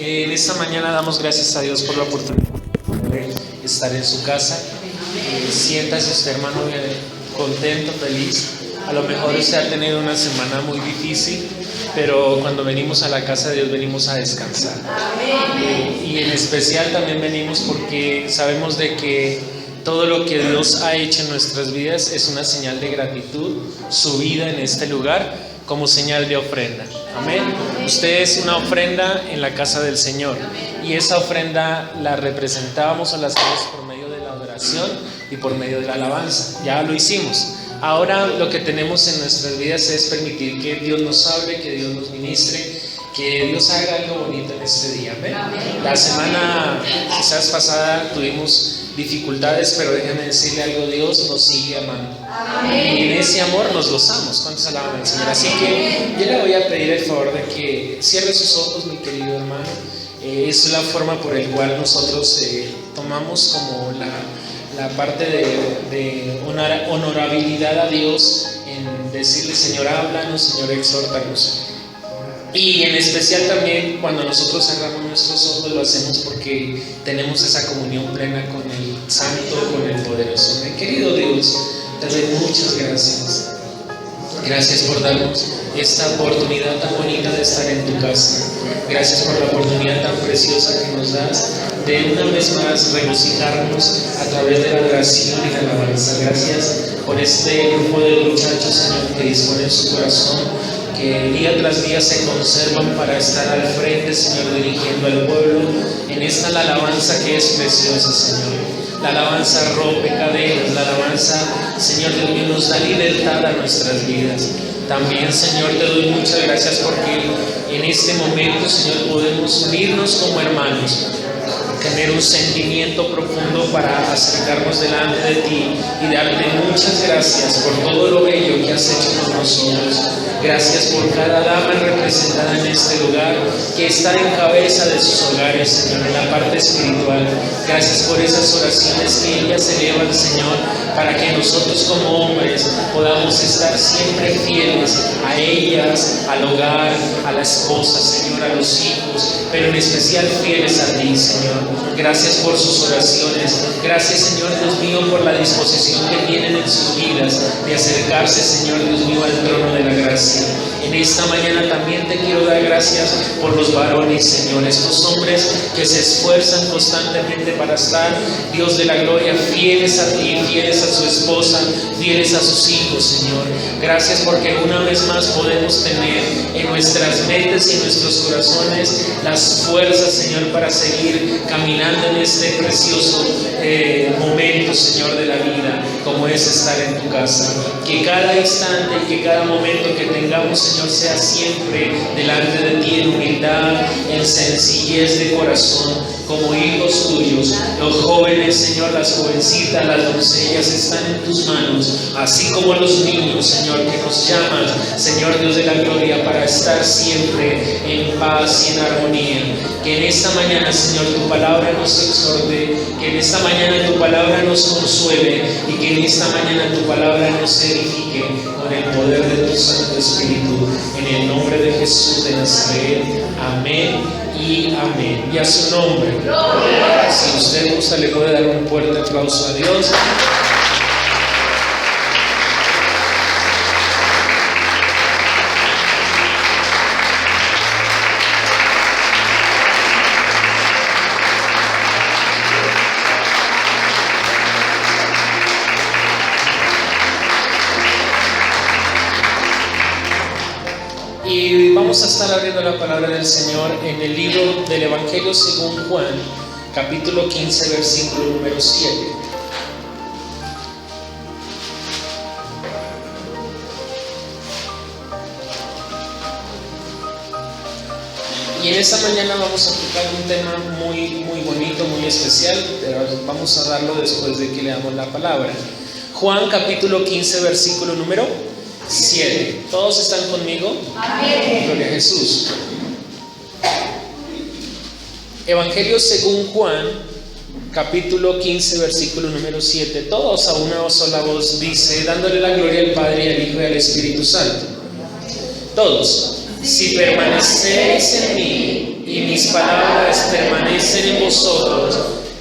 En esta mañana damos gracias a Dios por la oportunidad de estar en su casa. Siéntase usted, hermano, contento, feliz. A lo mejor usted ha tenido una semana muy difícil, pero cuando venimos a la casa de Dios venimos a descansar. Y en especial también venimos porque sabemos de que todo lo que Dios ha hecho en nuestras vidas es una señal de gratitud, su vida en este lugar como señal de ofrenda. Amén. Usted es una ofrenda en la casa del Señor, y esa ofrenda la representábamos o la hacemos por medio de la adoración y por medio de la alabanza. Ya lo hicimos. Ahora lo que tenemos en nuestras vidas es permitir que Dios nos hable, que Dios nos ministre, que Dios haga algo bonito en este día. Amén. La semana quizás pasada tuvimos dificultades, pero déjenme decirle algo: Dios nos sigue amando. Amén. Y en ese amor nos gozamos. ¿Cuántos alaban al Señor? Así que yo le voy a pedir el favor de que cierre sus ojos, mi querido hermano. Es la forma por la cual nosotros tomamos como la parte de honorabilidad a Dios en decirle: Señor, háblanos, Señor, exhórtanos. Y en especial también cuando nosotros cerramos nuestros ojos, lo hacemos porque tenemos esa comunión plena con el Santo, con el Poderoso. Mi querido Dios, te doy muchas gracias. Gracias por darnos esta oportunidad tan bonita de estar en tu casa. Gracias por la oportunidad tan preciosa que nos das de una vez más regocijarnos a través de la oración y la alabanza. Gracias por este grupo de muchachos, Señor, que disponen su corazón, que día tras día se conservan para estar al frente, Señor, dirigiendo al pueblo en esta la alabanza que es preciosa, Señor. La alabanza rompe cadenas, la alabanza, Señor Dios mío, nos da libertad a nuestras vidas. También, Señor, te doy muchas gracias porque en este momento, Señor, podemos unirnos como hermanos, tener un sentimiento profundo para acercarnos delante de ti y darte muchas gracias por todo lo bello que has hecho con nosotros. Gracias por cada dama representada en este lugar que está en cabeza de sus hogares, Señor, en la parte espiritual. Gracias por esas oraciones que ellas elevan, Señor, para que nosotros como hombres podamos estar siempre fieles a ellas, al hogar, a la esposa, Señor, a los hijos, pero en especial fieles a ti, Señor. Gracias por sus oraciones. Gracias, Señor Dios mío, por la disposición que tienen en sus vidas de acercarse, Señor Dios mío, al trono de la gracia. En esta mañana también te quiero dar gracias por los varones, Señor, estos hombres que se esfuerzan constantemente para estar, Dios de la gloria, fieles a ti, fieles a su esposa, fieles a sus hijos, Señor. Gracias porque una vez más podemos tener en nuestras mentes y en nuestros corazones las fuerzas, Señor, para seguir caminando en este precioso momento, Señor, de la vida, como es estar en tu casa. Que cada instante y que cada momento que tengamos, Señor, sea siempre delante de ti en humildad, en sencillez de corazón, como hijos tuyos. Los jóvenes, Señor, las jovencitas, las doncellas están en tus manos, así como los niños, Señor, que nos llaman, Señor Dios de la gloria, para estar siempre en paz y en armonía. Que en esta mañana, Señor, tu palabra nos exhorte, que en esta mañana tu palabra nos consuele y que en esta mañana tu palabra nos edifique con el poder de tu Santo Espíritu. En el nombre de Jesús de Nazaret. Amén y amén. Y a su nombre. Si usted gusta, le puede dar un fuerte aplauso a Dios. Y vamos a estar abriendo la palabra del Señor en el libro del Evangelio según Juan, capítulo 15, versículo número 7. Y en esta mañana vamos a tocar un tema muy bonito, muy especial, pero vamos a darlo después de que leamos la palabra. Juan, capítulo 15, versículo número 7. ¿Todos están conmigo? Amén. Gloria a Jesús. Evangelio según Juan, capítulo 15, versículo número 7. Todos a una sola voz dice, dándole la gloria al Padre, y al Hijo y al Espíritu Santo. Todos. Si permanecéis en mí y mis palabras permanecen en vosotros,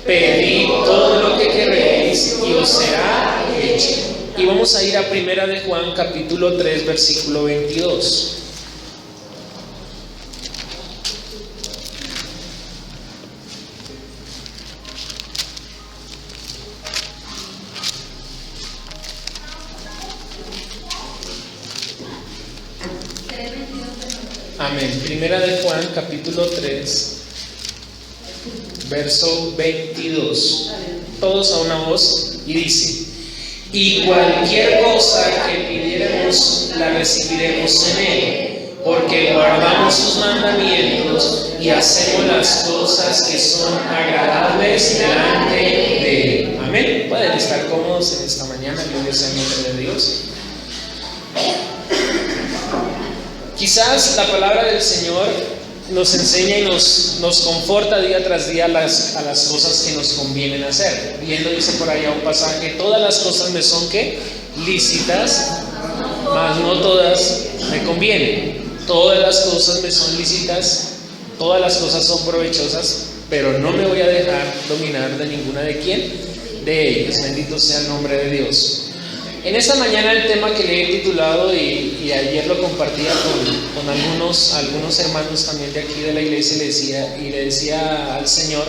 pedid todo lo que queréis y os será hecho. Y vamos a ir a 1 de Juan capítulo 3 versículo 22. Amén. 1 de Juan capítulo 3 verso 22. Todos a una voz y dice: y cualquier cosa que pidiéramos la recibiremos en Él, porque guardamos sus mandamientos y hacemos las cosas que son agradables delante de Él. Amén. Pueden estar cómodos en esta mañana. Gloria sea el nombre de Dios. Quizás la palabra del Señor nos enseña y nos conforta día tras día a las cosas que nos convienen hacer. Viendo, dice por allá un pasaje: todas las cosas me son ¿qué? Lícitas, mas no todas me convienen. Todas las cosas me son lícitas, todas las cosas son provechosas, pero no me voy a dejar dominar de ninguna de quién, de ellas. Bendito sea el nombre de Dios. En esta mañana el tema que le he titulado, y ayer lo compartía con algunos hermanos también de aquí de la iglesia, le decía al Señor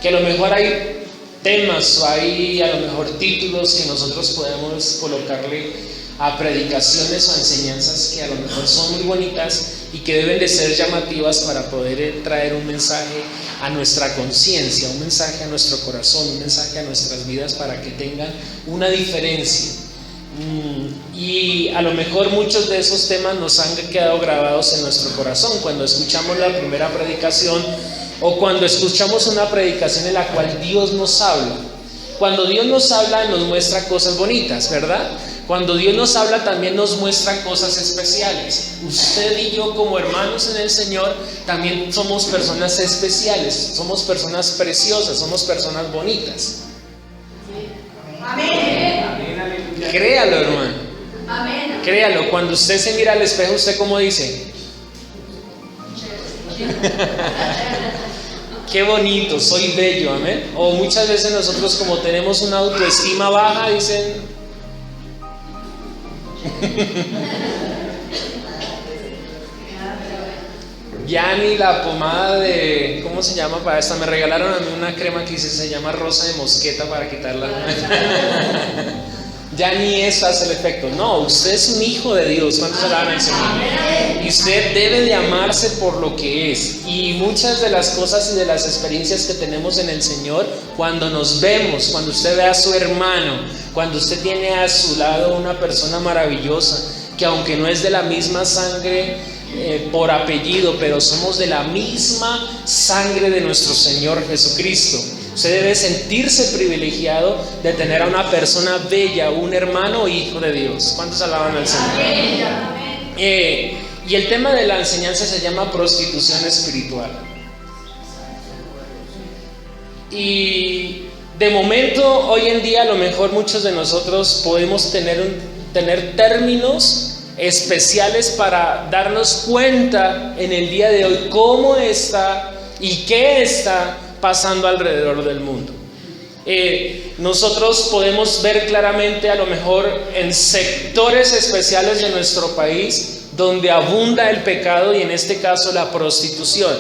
que a lo mejor hay temas o hay a lo mejor títulos que nosotros podemos colocarle a predicaciones o a enseñanzas que a lo mejor son muy bonitas y que deben de ser llamativas para poder traer un mensaje a nuestra conciencia, un mensaje a nuestro corazón, un mensaje a nuestras vidas para que tengan una diferencia. Y a lo mejor muchos de esos temas nos han quedado grabados en nuestro corazón cuando escuchamos la primera predicación o cuando escuchamos una predicación en la cual Dios nos habla. Cuando Dios nos habla nos muestra cosas bonitas, ¿verdad? Cuando Dios nos habla también nos muestra cosas especiales. Usted y yo como hermanos en el Señor también somos personas especiales, somos personas preciosas, somos personas bonitas. Amén. Créalo, hermano. Amén. Créalo. Cuando usted se mira al espejo, ¿usted cómo dice? Qué bonito, soy bello, amén. O muchas veces nosotros, como tenemos una autoestima baja, dicen: ya ni la pomada de, ¿cómo se llama para esta? Me regalaron a mí una crema que se llama rosa de mosqueta para quitarla. Ya ni eso hace el efecto. No, usted es un hijo de Dios. ¿Cuántos alaban al Señor? Y usted debe de amarse por lo que es. Y muchas de las cosas y de las experiencias que tenemos en el Señor, cuando nos vemos, cuando usted ve a su hermano, cuando usted tiene a su lado una persona maravillosa, que aunque no es de la misma sangre por apellido, pero somos de la misma sangre de nuestro Señor Jesucristo, usted debe sentirse privilegiado de tener a una persona bella, un hermano o hijo de Dios. ¿Cuántos alaban al Señor? Y el tema de la enseñanza se llama prostitución espiritual. Y de momento, hoy en día, a lo mejor muchos de nosotros podemos tener términos especiales para darnos cuenta en el día de hoy cómo está y qué está pasando alrededor del mundo. Nosotros podemos ver claramente, a lo mejor en sectores especiales de nuestro país, donde abunda el pecado y en este caso la prostitución.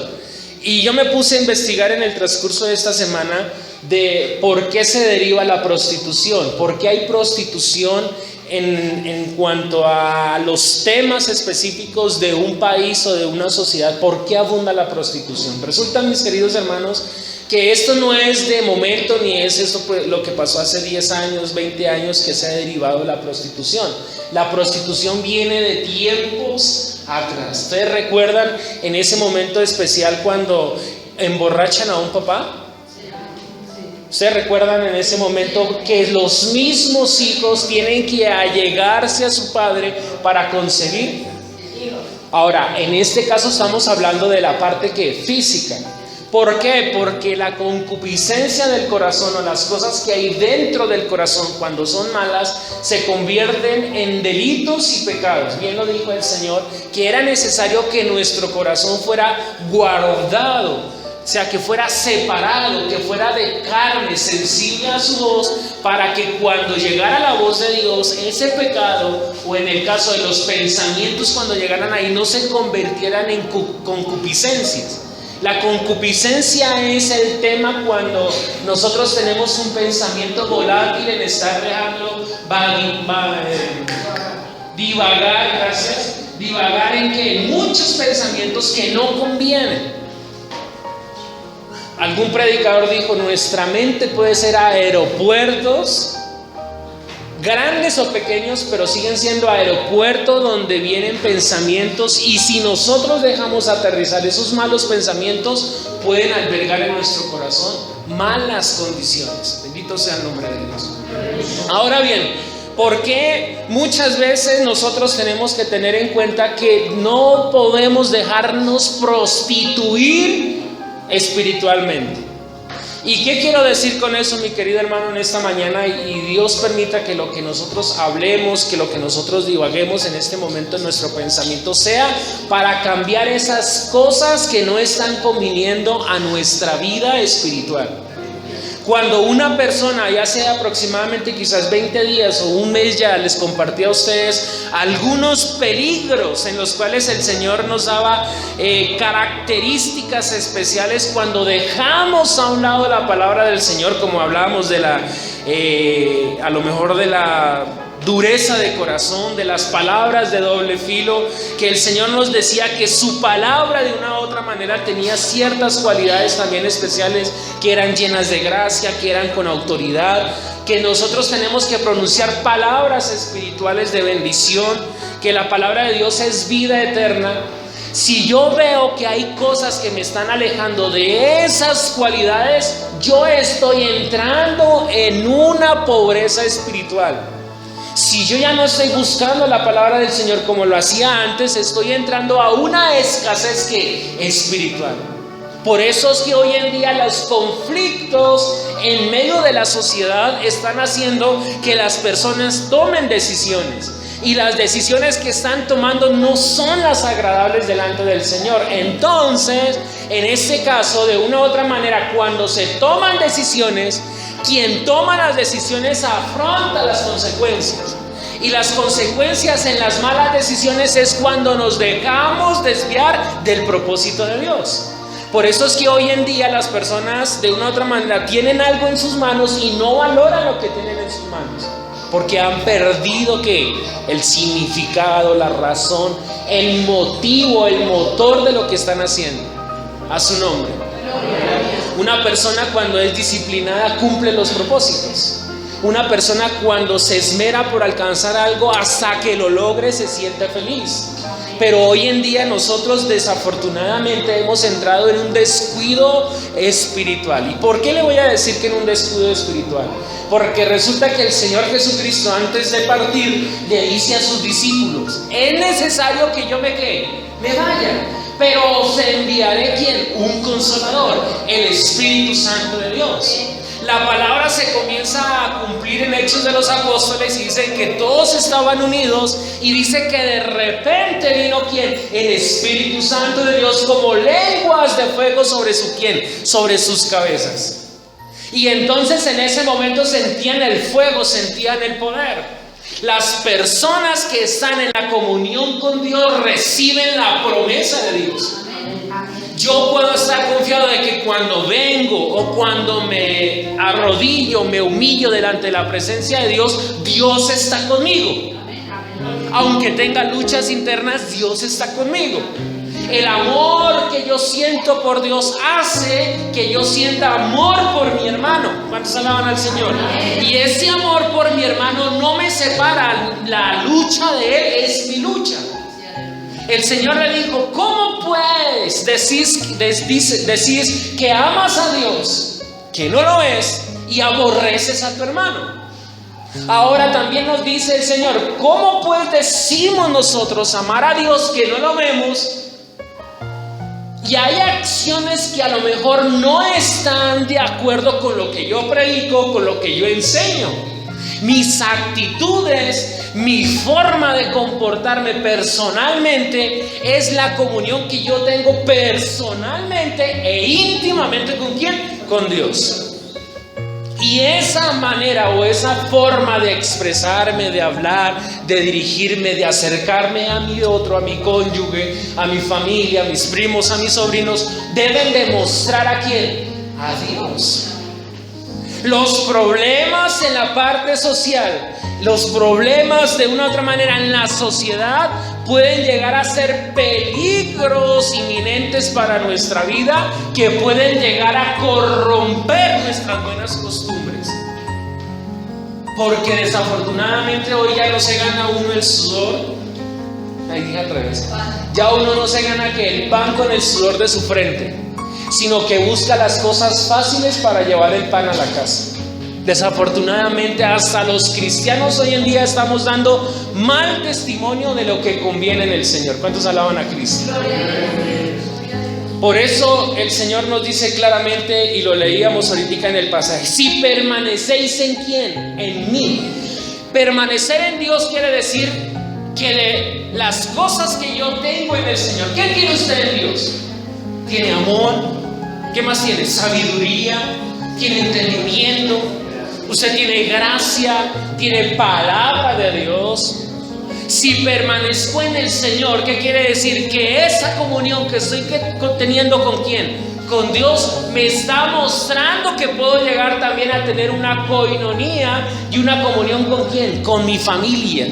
Y yo me puse a investigar en el transcurso de esta semana de por qué se deriva la prostitución, por qué hay prostitución en cuanto a los temas específicos de un país o de una sociedad. ¿Por qué abunda la prostitución? Resulta, mis queridos hermanos, que esto no es de momento, ni es esto lo que pasó hace 10 años, 20 años que se ha derivado la prostitución. La prostitución viene de tiempos atrás. ¿Ustedes recuerdan en ese momento especial cuando emborrachan a un papá? ¿Ustedes recuerdan en ese momento que los mismos hijos tienen que allegarse a su padre para concebir? Ahora, en este caso estamos hablando de la parte que física, ¿Por qué? Porque la concupiscencia del corazón o las cosas que hay dentro del corazón cuando son malas se convierten en delitos y pecados. Bien lo dijo el Señor, que era necesario que nuestro corazón fuera guardado, o sea, que fuera separado, que fuera de carne, sensible a su voz, para que cuando llegara la voz de Dios, ese pecado, o en el caso de los pensamientos, cuando llegaran ahí, no se convirtieran en concupiscencias. La concupiscencia es el tema cuando nosotros tenemos un pensamiento volátil en estar dejándolo divagar en que muchos pensamientos que no convienen. Algún predicador dijo: nuestra mente puede ser aeropuertos, grandes o pequeños, pero siguen siendo aeropuertos donde vienen pensamientos, y si nosotros dejamos aterrizar esos malos pensamientos, pueden albergar en nuestro corazón malas condiciones. Bendito sea el nombre de Dios. Ahora bien, ¿por qué muchas veces nosotros tenemos que tener en cuenta que no podemos dejarnos prostituir espiritualmente? ¿Y qué quiero decir con eso, mi querido hermano, en esta mañana? Y Dios permita que lo que nosotros hablemos, que lo que nosotros divaguemos en este momento en nuestro pensamiento sea para cambiar esas cosas que no están conviniendo a nuestra vida espiritual. Cuando una persona, ya sea aproximadamente quizás 20 días o un mes, ya les compartí a ustedes algunos peligros en los cuales el Señor nos daba características especiales cuando dejamos a un lado la palabra del Señor, como hablábamos de a lo mejor de la dureza de corazón, de las palabras de doble filo, que el Señor nos decía que su palabra de una u otra manera tenía ciertas cualidades también especiales, que eran llenas de gracia, que eran con autoridad, que nosotros tenemos que pronunciar palabras espirituales de bendición, que la palabra de Dios es vida eterna. Si yo veo que hay cosas que me están alejando de esas cualidades, yo estoy entrando en una pobreza espiritual. Si yo ya no estoy buscando la palabra del Señor como lo hacía antes, estoy entrando a una escasez espiritual. Por eso es que hoy en día los conflictos en medio de la sociedad están haciendo que las personas tomen decisiones, y las decisiones que están tomando no son las agradables delante del Señor. Entonces, en este caso, de una u otra manera, cuando se toman decisiones, quien toma las decisiones afronta las consecuencias. Y las consecuencias en las malas decisiones es cuando nos dejamos desviar del propósito de Dios. Por eso es que hoy en día las personas de una u otra manera tienen algo en sus manos y no valoran lo que tienen en sus manos, porque han perdido el significado, la razón, el motivo, el motor de lo que están haciendo. A su nombre. Una persona cuando es disciplinada cumple los propósitos. Una persona cuando se esmera por alcanzar algo hasta que lo logre se siente feliz. Pero hoy en día nosotros desafortunadamente hemos entrado en un descuido espiritual. ¿Y por qué le voy a decir que en un descuido espiritual? Porque resulta que el Señor Jesucristo, antes de partir, le dice a sus discípulos: es necesario que yo me vaya, pero os enviaré ¿quién? Un consolador, el Espíritu Santo de Dios. La palabra se comienza a cumplir en Hechos de los Apóstoles y dice que todos estaban unidos, y dice que de repente vino ¿quién? El Espíritu Santo de Dios como lenguas de fuego sobre sobre sus cabezas. Y entonces en ese momento sentían el fuego, sentían el poder. Las personas que están en la comunión con Dios reciben la promesa de Dios. Yo puedo estar confiado de que cuando vengo o cuando me arrodillo, me humillo delante de la presencia de Dios, Dios está conmigo. Aunque tenga luchas internas, Dios está conmigo. El amor que yo siento por Dios hace que yo sienta amor por mi hermano. ¿Cuántos alaban al Señor? Y ese amor por mi hermano no me separa. La lucha de él es mi lucha. El Señor le dijo: ¿cómo puedes decís que amas a Dios, que no lo es, y aborreces a tu hermano? Ahora también nos dice el Señor: ¿cómo pues decimos nosotros amar a Dios que no lo vemos Y hay acciones que a lo mejor no están de acuerdo con lo que yo predico, con lo que yo enseño. Mis actitudes, mi forma de comportarme personalmente es la comunión que yo tengo personalmente e íntimamente ¿con quién? Con Dios. Y esa manera o esa forma de expresarme, de hablar, de dirigirme, de acercarme a mi otro, a mi cónyuge, a mi familia, a mis primos, a mis sobrinos, deben demostrar ¿a quién? A Dios. Los problemas en la parte social, los problemas de una u otra manera en la sociedad pueden llegar a ser peligros inminentes para nuestra vida, que pueden llegar a corromper nuestras buenas costumbres. Porque desafortunadamente hoy ya no se gana uno el sudor. Ahí dije al revés. Ya uno no se gana que el pan con el sudor de su frente, sino que busca las cosas fáciles para llevar el pan a la casa. Desafortunadamente hasta los cristianos hoy en día estamos dando mal testimonio de lo que conviene en el Señor. ¿Cuántos alaban a Cristo? Por eso el Señor nos dice claramente, y lo leíamos ahorita en el pasaje: si permanecéis ¿en quién? En mí. Permanecer en Dios quiere decir que de las cosas que yo tengo en el Señor, ¿qué tiene usted en Dios? Tiene amor. ¿Qué más tiene? Sabiduría, tiene entendimiento, usted tiene gracia, tiene palabra de Dios. Si permanezco en el Señor, ¿qué quiere decir? Que esa comunión que estoy teniendo ¿con quién? Con Dios, me está mostrando que puedo llegar también a tener una coinonía y una comunión ¿con quién? Con mi familia.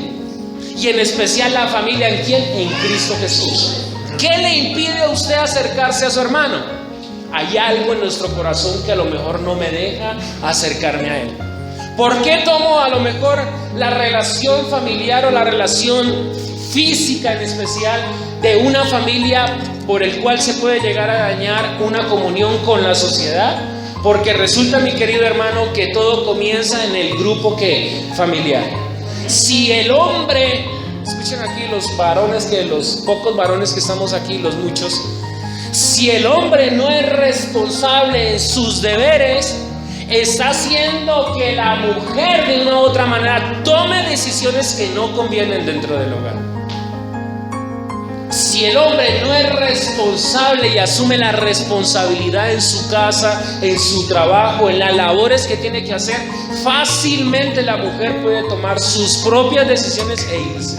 Y en especial la familia ¿en quién? En Cristo Jesús. ¿Qué le impide a usted acercarse a su hermano? Hay algo en nuestro corazón que a lo mejor no me deja acercarme a él. ¿Por qué tomo a lo mejor la relación familiar o la relación física en especial de una familia por el cual se puede llegar a dañar una comunión con la sociedad? Porque resulta, mi querido hermano, que todo comienza en el grupo familiar. Si el hombre, escuchen aquí los varones, los pocos varones que estamos aquí, los muchos, si el hombre no es responsable en sus deberes, está haciendo que la mujer de una u otra manera tome decisiones que no convienen dentro del hogar. Si el hombre no es responsable y asume la responsabilidad en su casa, en su trabajo, en las labores que tiene que hacer, fácilmente la mujer puede tomar sus propias decisiones e irse.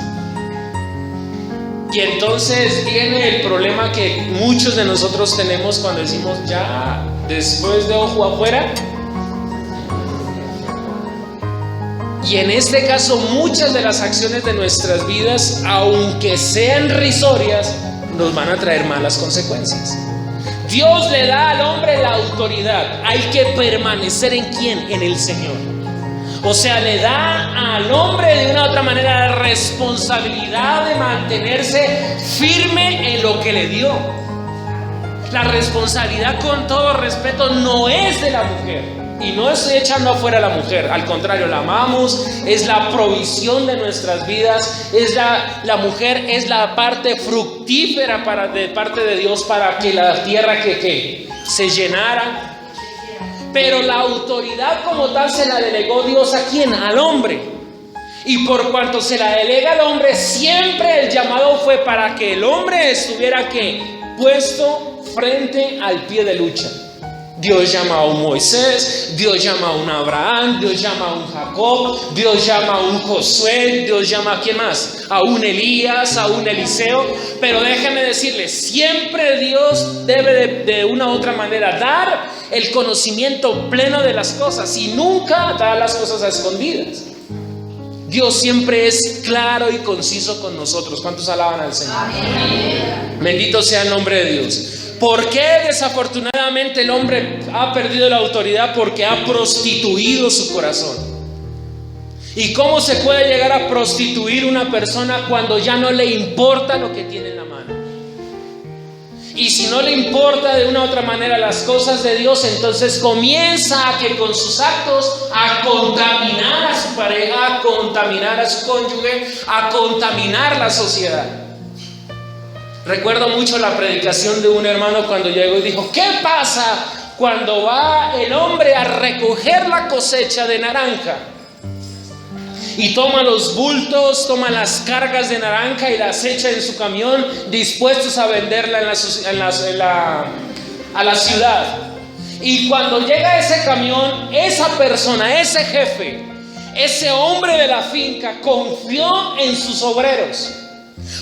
Y entonces viene el problema que muchos de nosotros tenemos cuando decimos: ya, después de ojo afuera. Y en este caso, muchas de las acciones de nuestras vidas, aunque sean risorias, nos van a traer malas consecuencias. Dios le da al hombre la autoridad. Hay que permanecer ¿en quién? En el Señor. O sea, le da al hombre de una u otra manera la responsabilidad de mantenerse firme en lo que le dio. La responsabilidad, con todo respeto, no es de la mujer. Y no estoy echando afuera a la mujer, al contrario, la amamos, es la provisión de nuestras vidas, es la mujer es la parte fructífera de parte de Dios para que la tierra que se llenara. Pero la autoridad como tal se la delegó Dios ¿a quién? Al hombre. Y por cuanto se la delega al hombre, siempre el llamado fue para que el hombre estuviera puesto frente al pie de lucha. Dios llama a un Moisés, Dios llama a un Abraham, Dios llama a un Jacob, Dios llama a un Josué, Dios llama a ¿quién más? A un Elías, a un Eliseo. Pero déjeme decirles, siempre Dios debe de una u otra manera dar el conocimiento pleno de las cosas y nunca da las cosas a escondidas. Dios siempre es claro y conciso con nosotros. ¿Cuántos alaban al Señor? Amén. Bendito sea el nombre de Dios. ¿Por qué desafortunadamente el hombre ha perdido la autoridad? Porque ha prostituido su corazón. ¿Y cómo se puede llegar a prostituir una persona cuando ya no le importa lo que tiene en la mano? Y si no le importa de una u otra manera las cosas de Dios, entonces comienza a que con sus actos a contaminar a su pareja, a contaminar a su cónyuge, a contaminar la sociedad. Recuerdo mucho la predicación de un hermano cuando llegó y dijo: ¿qué pasa cuando va el hombre a recoger la cosecha de naranja? Y toma los bultos, toma las cargas de naranja y las echa en su camión, dispuestos a venderla a la ciudad. Y cuando llega ese camión, esa persona, ese jefe, ese hombre de la finca confió en sus obreros.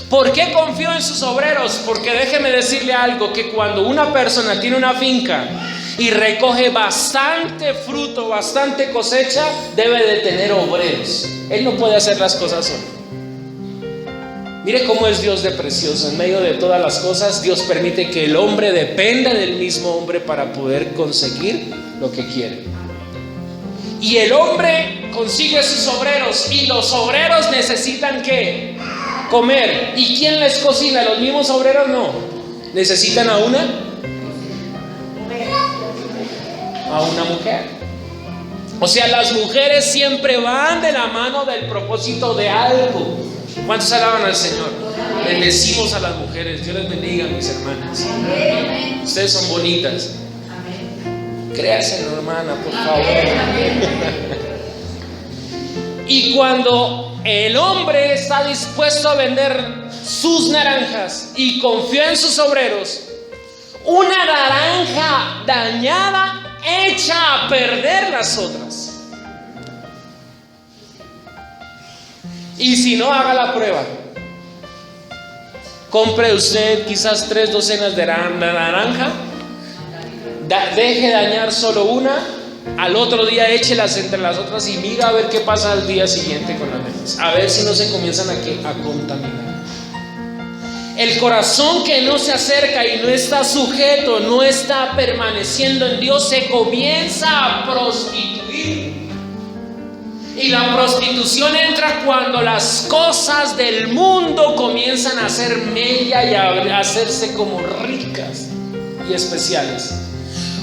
¿Por qué confió en sus obreros? Porque déjeme decirle algo, que cuando una persona tiene una finca y recoge bastante fruto, bastante cosecha, debe de tener obreros. Él no puede hacer las cosas solo. Mire cómo es Dios de precioso. En medio de todas las cosas, Dios permite que el hombre dependa del mismo hombre para poder conseguir lo que quiere. Y el hombre consigue sus obreros, y los obreros necesitan ¿qué? Comer. ¿Y quién les cocina? Los mismos obreros no. Necesitan a una mujer. O sea, las mujeres siempre van de la mano del propósito de algo. ¿Cuántos alaban al Señor? Bendecimos a las mujeres. Dios les bendiga, mis hermanas. Ustedes son bonitas. Créaselo, hermana, por favor. Y cuando el hombre está dispuesto a vender sus naranjas y confía en sus obreros, una naranja dañada echa a perder las otras. Y si no, haga la prueba. Compre usted quizás 3 docenas de naranja, deje dañar solo una, al otro día échelas entre las otras y mira a ver qué pasa al día siguiente con las demás. A ver si no se comienzan a contaminar. El corazón que no se acerca y no está sujeto, no está permaneciendo en Dios, se comienza a prostituir. Y la prostitución entra cuando las cosas del mundo comienzan a hacer mella y a hacerse como ricas y especiales.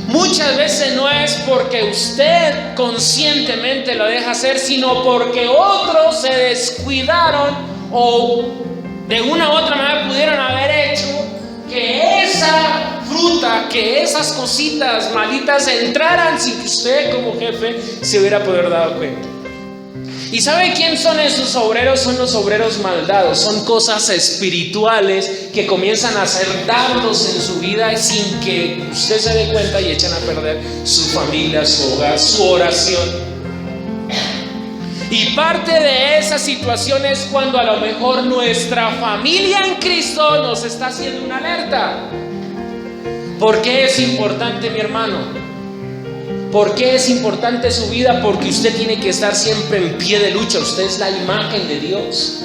Muchas veces no es porque usted conscientemente lo deja hacer, sino porque otros se descuidaron o de una u otra manera pudieron haber hecho que esa fruta, que esas cositas malitas entraran sin que usted como jefe se hubiera podido dar cuenta. ¿Y sabe quién son esos obreros? Son los obreros maldados. Son cosas espirituales que comienzan a hacer dardos en su vida sin que usted se dé cuenta y echan a perder su familia, su hogar, su oración. Y parte de esa situación es cuando a lo mejor nuestra familia en Cristo nos está haciendo una alerta. ¿Por qué es importante, mi hermano? ¿Por qué es importante su vida? Porque usted tiene que estar siempre en pie de lucha. Usted es la imagen de Dios.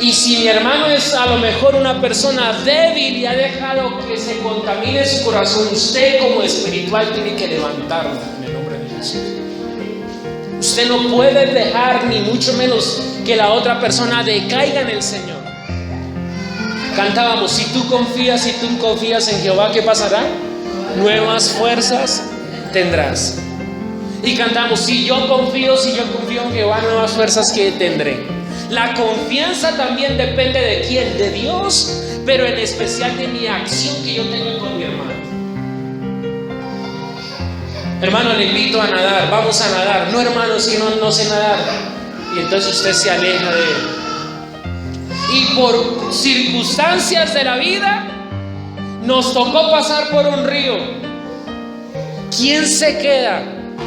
Y si mi hermano es a lo mejor una persona débil y ha dejado que se contamine su corazón, usted como espiritual tiene que levantarlo en el nombre de Jesús. Usted no puede dejar ni mucho menos que la otra persona decaiga en el Señor. Cantábamos: si tú confías en Jehová, ¿qué pasará? Nuevas fuerzas tendrás. Y cantamos: si yo confío en Jehová, nuevas fuerzas que tendré. La confianza también depende de quién, de Dios, pero en especial de mi acción que yo tengo con mi hermano. Hermano, le invito a nadar, vamos a nadar. No, hermano, es que no sé nadar. Y entonces usted se aleja de él. Y por circunstancias de la vida nos tocó pasar por un río. ¿Quién se queda?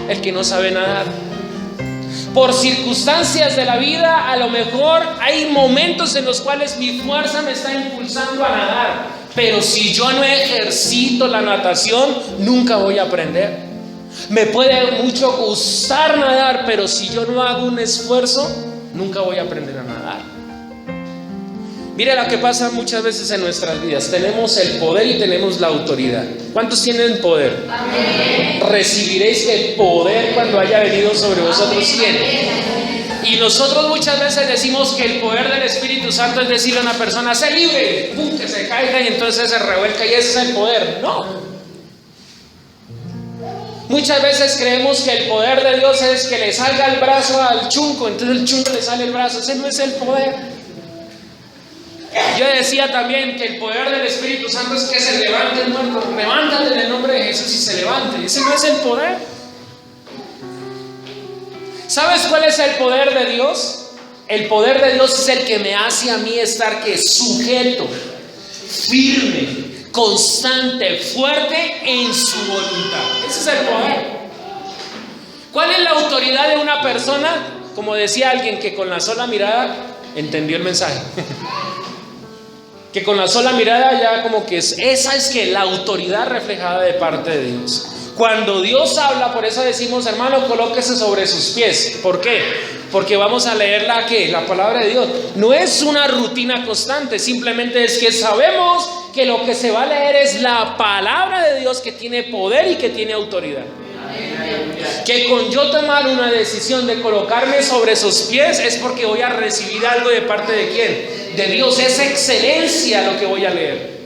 El que no sabe nadar. Por circunstancias de la vida, a lo mejor hay momentos en los cuales mi fuerza me está impulsando a nadar, pero si yo no ejercito la natación, nunca voy a aprender. Me puede mucho gustar nadar, pero si yo no hago un esfuerzo, nunca voy a aprender a nadar. Mire lo que pasa muchas veces en nuestras vidas. Tenemos el poder y tenemos la autoridad. ¿Cuántos tienen poder? Amén. Recibiréis el poder cuando haya venido sobre vosotros. ¿Quién? Y nosotros muchas veces decimos que el poder del Espíritu Santo es decirle a una persona: sé libre, ¡pum!, que se caiga y entonces se revuelca y ese es el poder. No. Muchas veces creemos que el poder de Dios es que le salga el brazo al chunco, entonces el chunco le sale el brazo. Ese no es el poder. Yo decía también que el poder del Espíritu Santo es que se levante el muerto. Levántate en el nombre de Jesús y se levante. Ese no es el poder. ¿Sabes cuál es el poder de Dios? El poder de Dios es el que me hace a mí estar sujeto, firme, constante, fuerte en su voluntad. Ese es el poder. ¿Cuál es la autoridad de una persona? Como decía alguien, que con la sola mirada entendió el mensaje. Que con la sola mirada ya como que esa es que la autoridad reflejada de parte de Dios. Cuando Dios habla, por eso decimos, hermano, colóquese sobre sus pies. ¿Por qué? Porque vamos a leer la palabra de Dios. No es una rutina constante, simplemente es que sabemos que lo que se va a leer es la palabra de Dios, que tiene poder y que tiene autoridad. Que con yo tomar una decisión de colocarme sobre sus pies es porque voy a recibir algo de parte de ¿quién? De Dios. Es excelencia lo que voy a leer.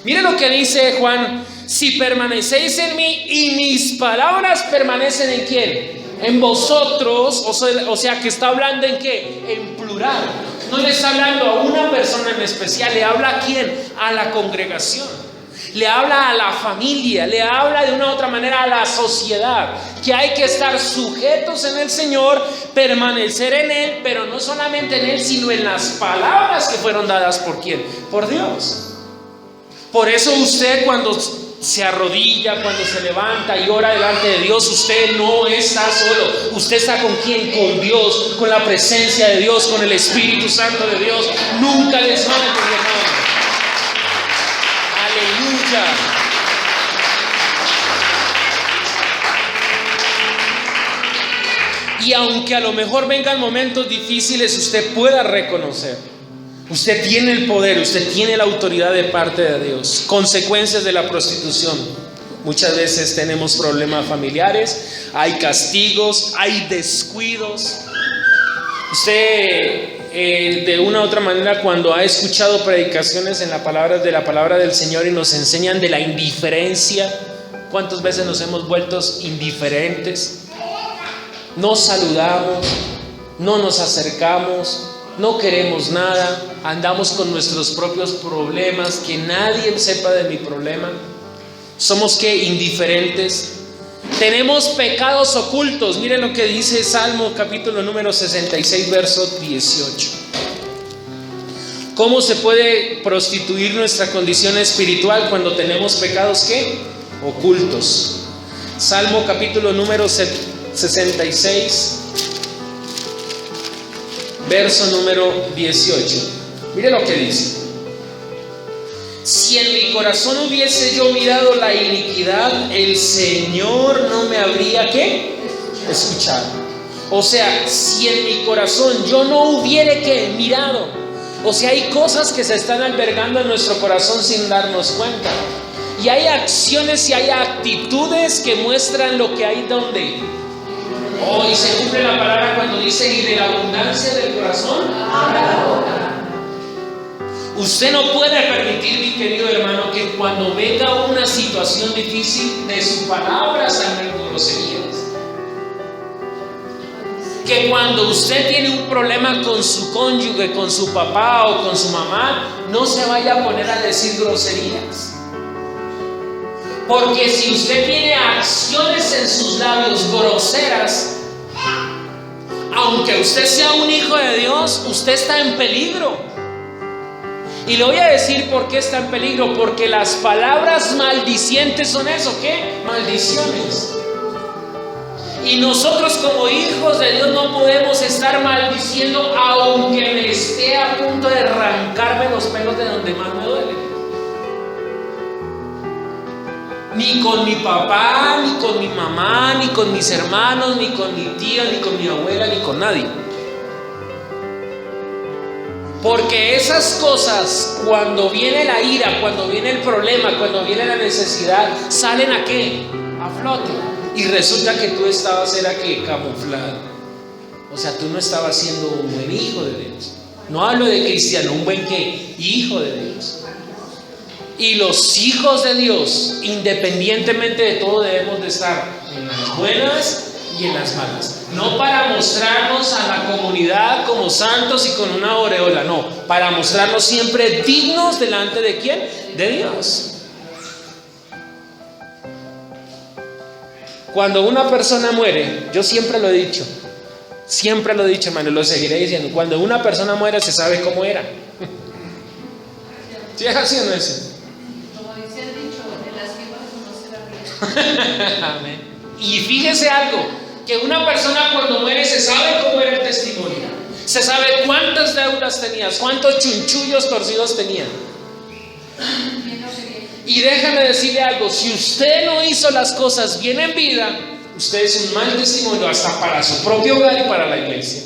Mire lo que dice Juan: si permanecéis en mí y mis palabras permanecen en ¿quién? En vosotros. O sea que está hablando en ¿qué? En plural. No le está hablando a una persona en especial, le habla a ¿quién? A la congregación. Le habla a la familia, le habla de una u otra manera a la sociedad, que hay que estar sujetos en el Señor, permanecer en Él, pero no solamente en Él, sino en las palabras que fueron dadas ¿por quién? Por Dios. Por eso usted cuando se arrodilla, cuando se levanta y ora delante de Dios, usted no está solo. Usted está ¿con quién? Con Dios, con la presencia de Dios, con el Espíritu Santo de Dios. Nunca desmaye, mi hermano. Aleluya. Y aunque a lo mejor vengan momentos difíciles, usted pueda reconocer, usted tiene el poder, usted tiene la autoridad de parte de Dios. Consecuencias de la prostitución: muchas veces tenemos problemas familiares, hay castigos, hay descuidos. Usted de una u otra manera, cuando ha escuchado predicaciones de la palabra del Señor y nos enseñan de la indiferencia, ¿cuántas veces nos hemos vuelto indiferentes? No saludamos, no nos acercamos, no queremos nada, andamos con nuestros propios problemas, que nadie sepa de mi problema. Somos ¿qué? Indiferentes. Tenemos pecados ocultos. Miren lo que dice Salmo capítulo número 66, verso 18. ¿Cómo se puede prostituir nuestra condición espiritual cuando tenemos pecados ¿qué? Ocultos? Salmo capítulo número 66, verso número 18. Mire lo que dice: si en mi corazón hubiese yo mirado la iniquidad, el Señor no me habría ¿qué? Escuchado. O sea, si en mi corazón yo no hubiere ¿qué? Mirado. O sea, hay cosas que se están albergando en nuestro corazón sin darnos cuenta. Y hay acciones y hay actitudes que muestran lo que hay donde. Y se cumple la palabra cuando dice: y de la abundancia del corazón habla la boca. Usted no puede permitir, mi querido hermano, que cuando venga una situación difícil, de su palabra salgan groserías. Que cuando usted tiene un problema con su cónyuge, con su papá o con su mamá, no se vaya a poner a decir groserías. Porque si usted tiene acciones en sus labios groseras, aunque usted sea un hijo de Dios, usted está en peligro. Y le voy a decir por qué está en peligro: porque las palabras maldicientes son eso, ¿qué? Maldiciones. Y nosotros como hijos de Dios no podemos estar maldiciendo, aunque me esté a punto de arrancarme los pelos de donde más me duele. Ni con mi papá, ni con mi mamá, ni con mis hermanos, ni con mi tía, ni con mi abuela, ni con nadie. Porque esas cosas, cuando viene la ira, cuando viene el problema, cuando viene la necesidad, ¿salen a qué? A flote. Y resulta que tú estabas, era que camuflado. O sea, tú no estabas siendo un buen hijo de Dios. No hablo de cristiano, un buen ¿qué? Hijo de Dios. Y los hijos de Dios, independientemente de todo, debemos de estar en las buenas y en las malas. No para mostrarnos a la comunidad como santos y con una aureola, no, para mostrarnos siempre dignos delante de ¿quién? De Dios. Cuando una persona muere, yo siempre lo he dicho, hermano, lo seguiré diciendo, cuando una persona muere se sabe cómo era. ¿Sí es así o no es? Como dice el dicho, de las vivas no se la ríe. Amén. Y fíjese algo, que una persona cuando muere se sabe cómo era el testimonio, se sabe cuántas deudas tenías, cuántos chunchullos torcidos tenía. Y déjame decirle algo, si usted no hizo las cosas bien en vida, usted es un mal testimonio hasta para su propio hogar y para la iglesia.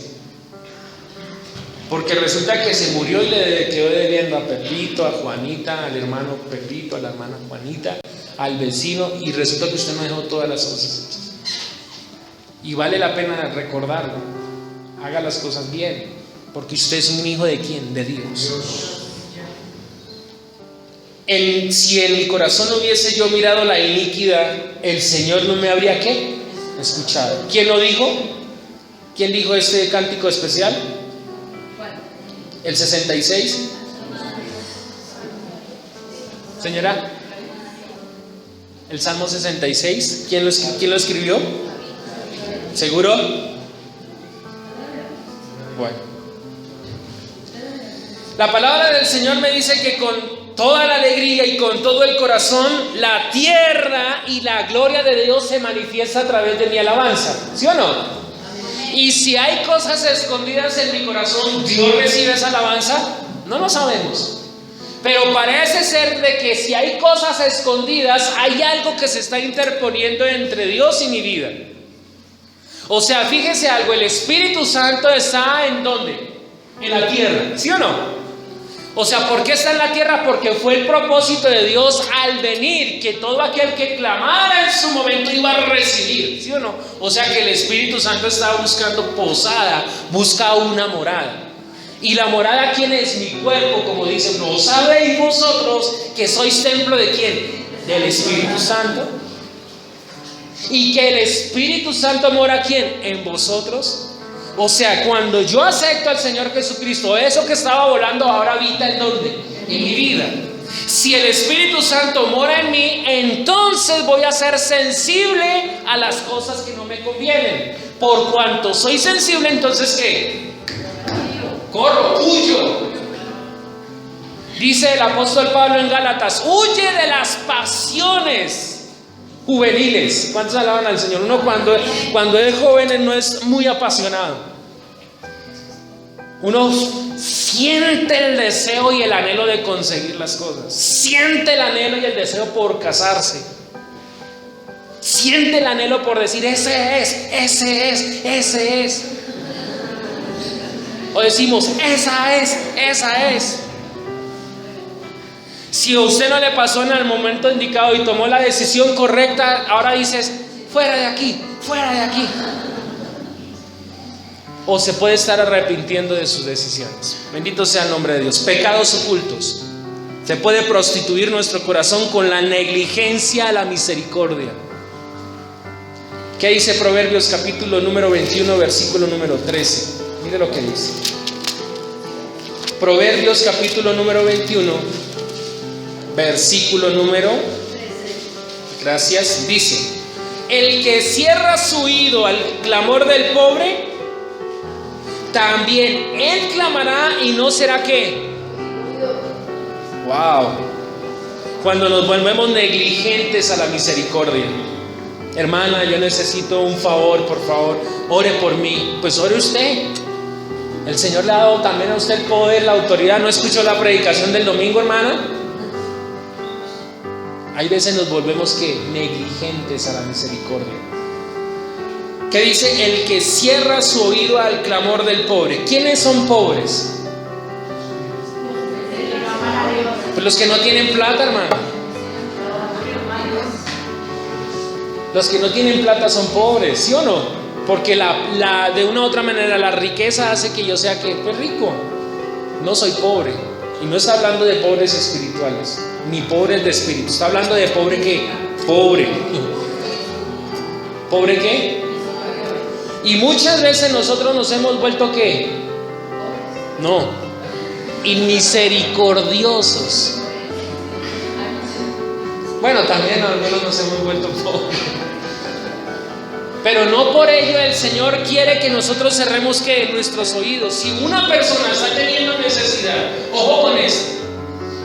Porque resulta que se murió y le quedó debiendo a Pepito, a Juanita, al hermano Pepito, a la hermana Juanita, al vecino, y resulta que usted no dejó todas las cosas hechas. Y vale la pena recordarlo. Haga las cosas bien, porque usted es un hijo de ¿quién? De Dios. Si en mi corazón hubiese yo mirado la iniquidad, el Señor no me habría ¿qué? Escuchado. ¿Quién lo dijo? ¿Quién dijo este cántico especial? ¿El 66? Señora, el Salmo 66, ¿quién lo escribió? ¿Seguro? Bueno, la palabra del Señor me dice que con toda la alegría y con todo el corazón, la tierra y la gloria de Dios se manifiesta a través de mi alabanza. ¿Sí o no? Y si hay cosas escondidas en mi corazón, ¿Dios recibe esa alabanza? No lo sabemos. Pero parece ser de que si hay cosas escondidas, hay algo que se está interponiendo entre Dios y mi vida. O sea, fíjese algo, el Espíritu Santo está ¿en dónde? En la tierra, ¿sí o no? O sea, ¿por qué está en la tierra? Porque fue el propósito de Dios al venir, que todo aquel que clamara en su momento iba a recibir, ¿sí o no? O sea que el Espíritu Santo está buscando posada, busca una morada. Y la morada, ¿quién es? Mi cuerpo, como dice, ¿no sabéis vosotros que sois templo de quién? Del Espíritu Santo. Y que el Espíritu Santo mora ¿quién? En vosotros. O sea, cuando yo acepto al Señor Jesucristo, eso que estaba volando ahora habita ¿en dónde? En mi vida. Si el Espíritu Santo mora en mí, entonces voy a ser sensible a las cosas que no me convienen. Por cuanto soy sensible, entonces ¿qué? Corro, huyo. Dice el apóstol Pablo en Gálatas, huye de las pasiones juveniles. ¿Cuántos alaban al Señor? Uno cuando es joven no es muy apasionado. Uno siente el deseo y el anhelo de conseguir las cosas. Siente el anhelo y el deseo por casarse. Siente el anhelo por decir, ese es. O decimos, esa es. Si a usted no le pasó en el momento indicado y tomó la decisión correcta, ahora dices, fuera de aquí. O se puede estar arrepintiendo de sus decisiones. Bendito sea el nombre de Dios. Pecados ocultos. Se puede prostituir nuestro corazón con la negligencia a la misericordia. ¿Qué dice Proverbios capítulo número 21, versículo número 13? Mire lo que dice. Proverbios capítulo número 21, versículo número 13. Gracias. Dice: el que cierra su oído al clamor del pobre, también él clamará y no será ¿qué? Wow. Cuando nos volvemos negligentes a la misericordia. Hermana, yo necesito un favor, por favor, ore por mí. Pues ore usted. El Señor le ha dado también a usted el poder, la autoridad. ¿No escuchó la predicación del domingo, hermana? Hay veces nos volvemos ¿qué? Negligentes a la misericordia. ¿Qué dice? El que cierra su oído al clamor del pobre. ¿Quiénes son pobres? Pues los que no tienen plata, hermano. Los que no tienen plata son pobres, ¿sí o no? Porque de una u otra manera la riqueza hace que yo sea que pues rico. No soy pobre. Y no está hablando de pobres espirituales, ni pobres de espíritu. Está hablando de pobre ¿qué? Pobre. ¿Pobre qué? Y muchas veces nosotros nos hemos vuelto ¿qué? No, inmisericordiosos. Bueno, también algunos nos hemos vuelto pobres. Pero no por ello el Señor quiere que nosotros cerremos ¿qué? Nuestros oídos. Si una persona está teniendo necesidad, ojo con esto,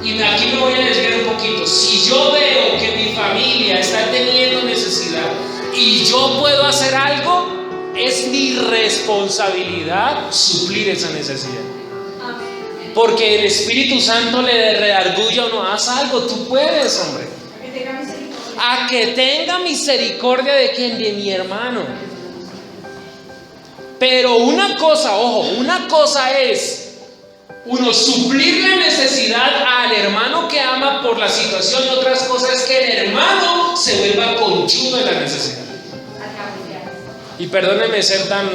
y aquí me voy a desviar un poquito. Si yo veo que mi familia está teniendo necesidad y yo puedo hacer algo, es mi responsabilidad suplir esa necesidad. Porque el Espíritu Santo le redarguye o no, haz algo, tú puedes, hombre. A que tenga misericordia de quien, de mi hermano. Pero una cosa, ojo, una cosa es uno suplir la necesidad al hermano que ama por la situación, y otras cosas es que el hermano se vuelva conchudo de la necesidad. Y perdónenme ser tan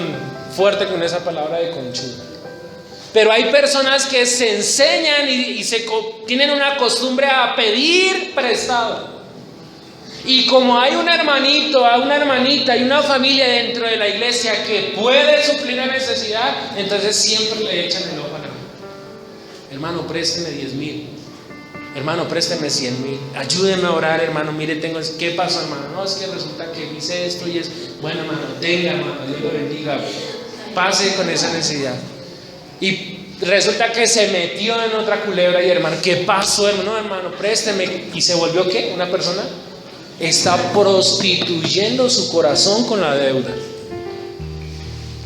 fuerte con esa palabra de conchudo. Pero hay personas que se enseñan y tienen una costumbre a pedir prestado. Y como hay un hermanito, una hermanita y una familia dentro de la iglesia que puede suplir la necesidad, entonces siempre le echan el ojo al hermano. Hermano, présteme 10,000. Hermano, présteme 100,000. Ayúdeme a orar, hermano. Mire, ¿qué pasó, hermano? No, es que resulta que hice esto y es. Bueno, hermano, tenga, hermano, Dios lo bendiga. Pase con esa necesidad. Y resulta que se metió en otra culebra y hermano, ¿qué pasó, hermano? No, hermano, présteme. ¿Y se volvió qué? ¿Una persona? Está prostituyendo su corazón con la deuda.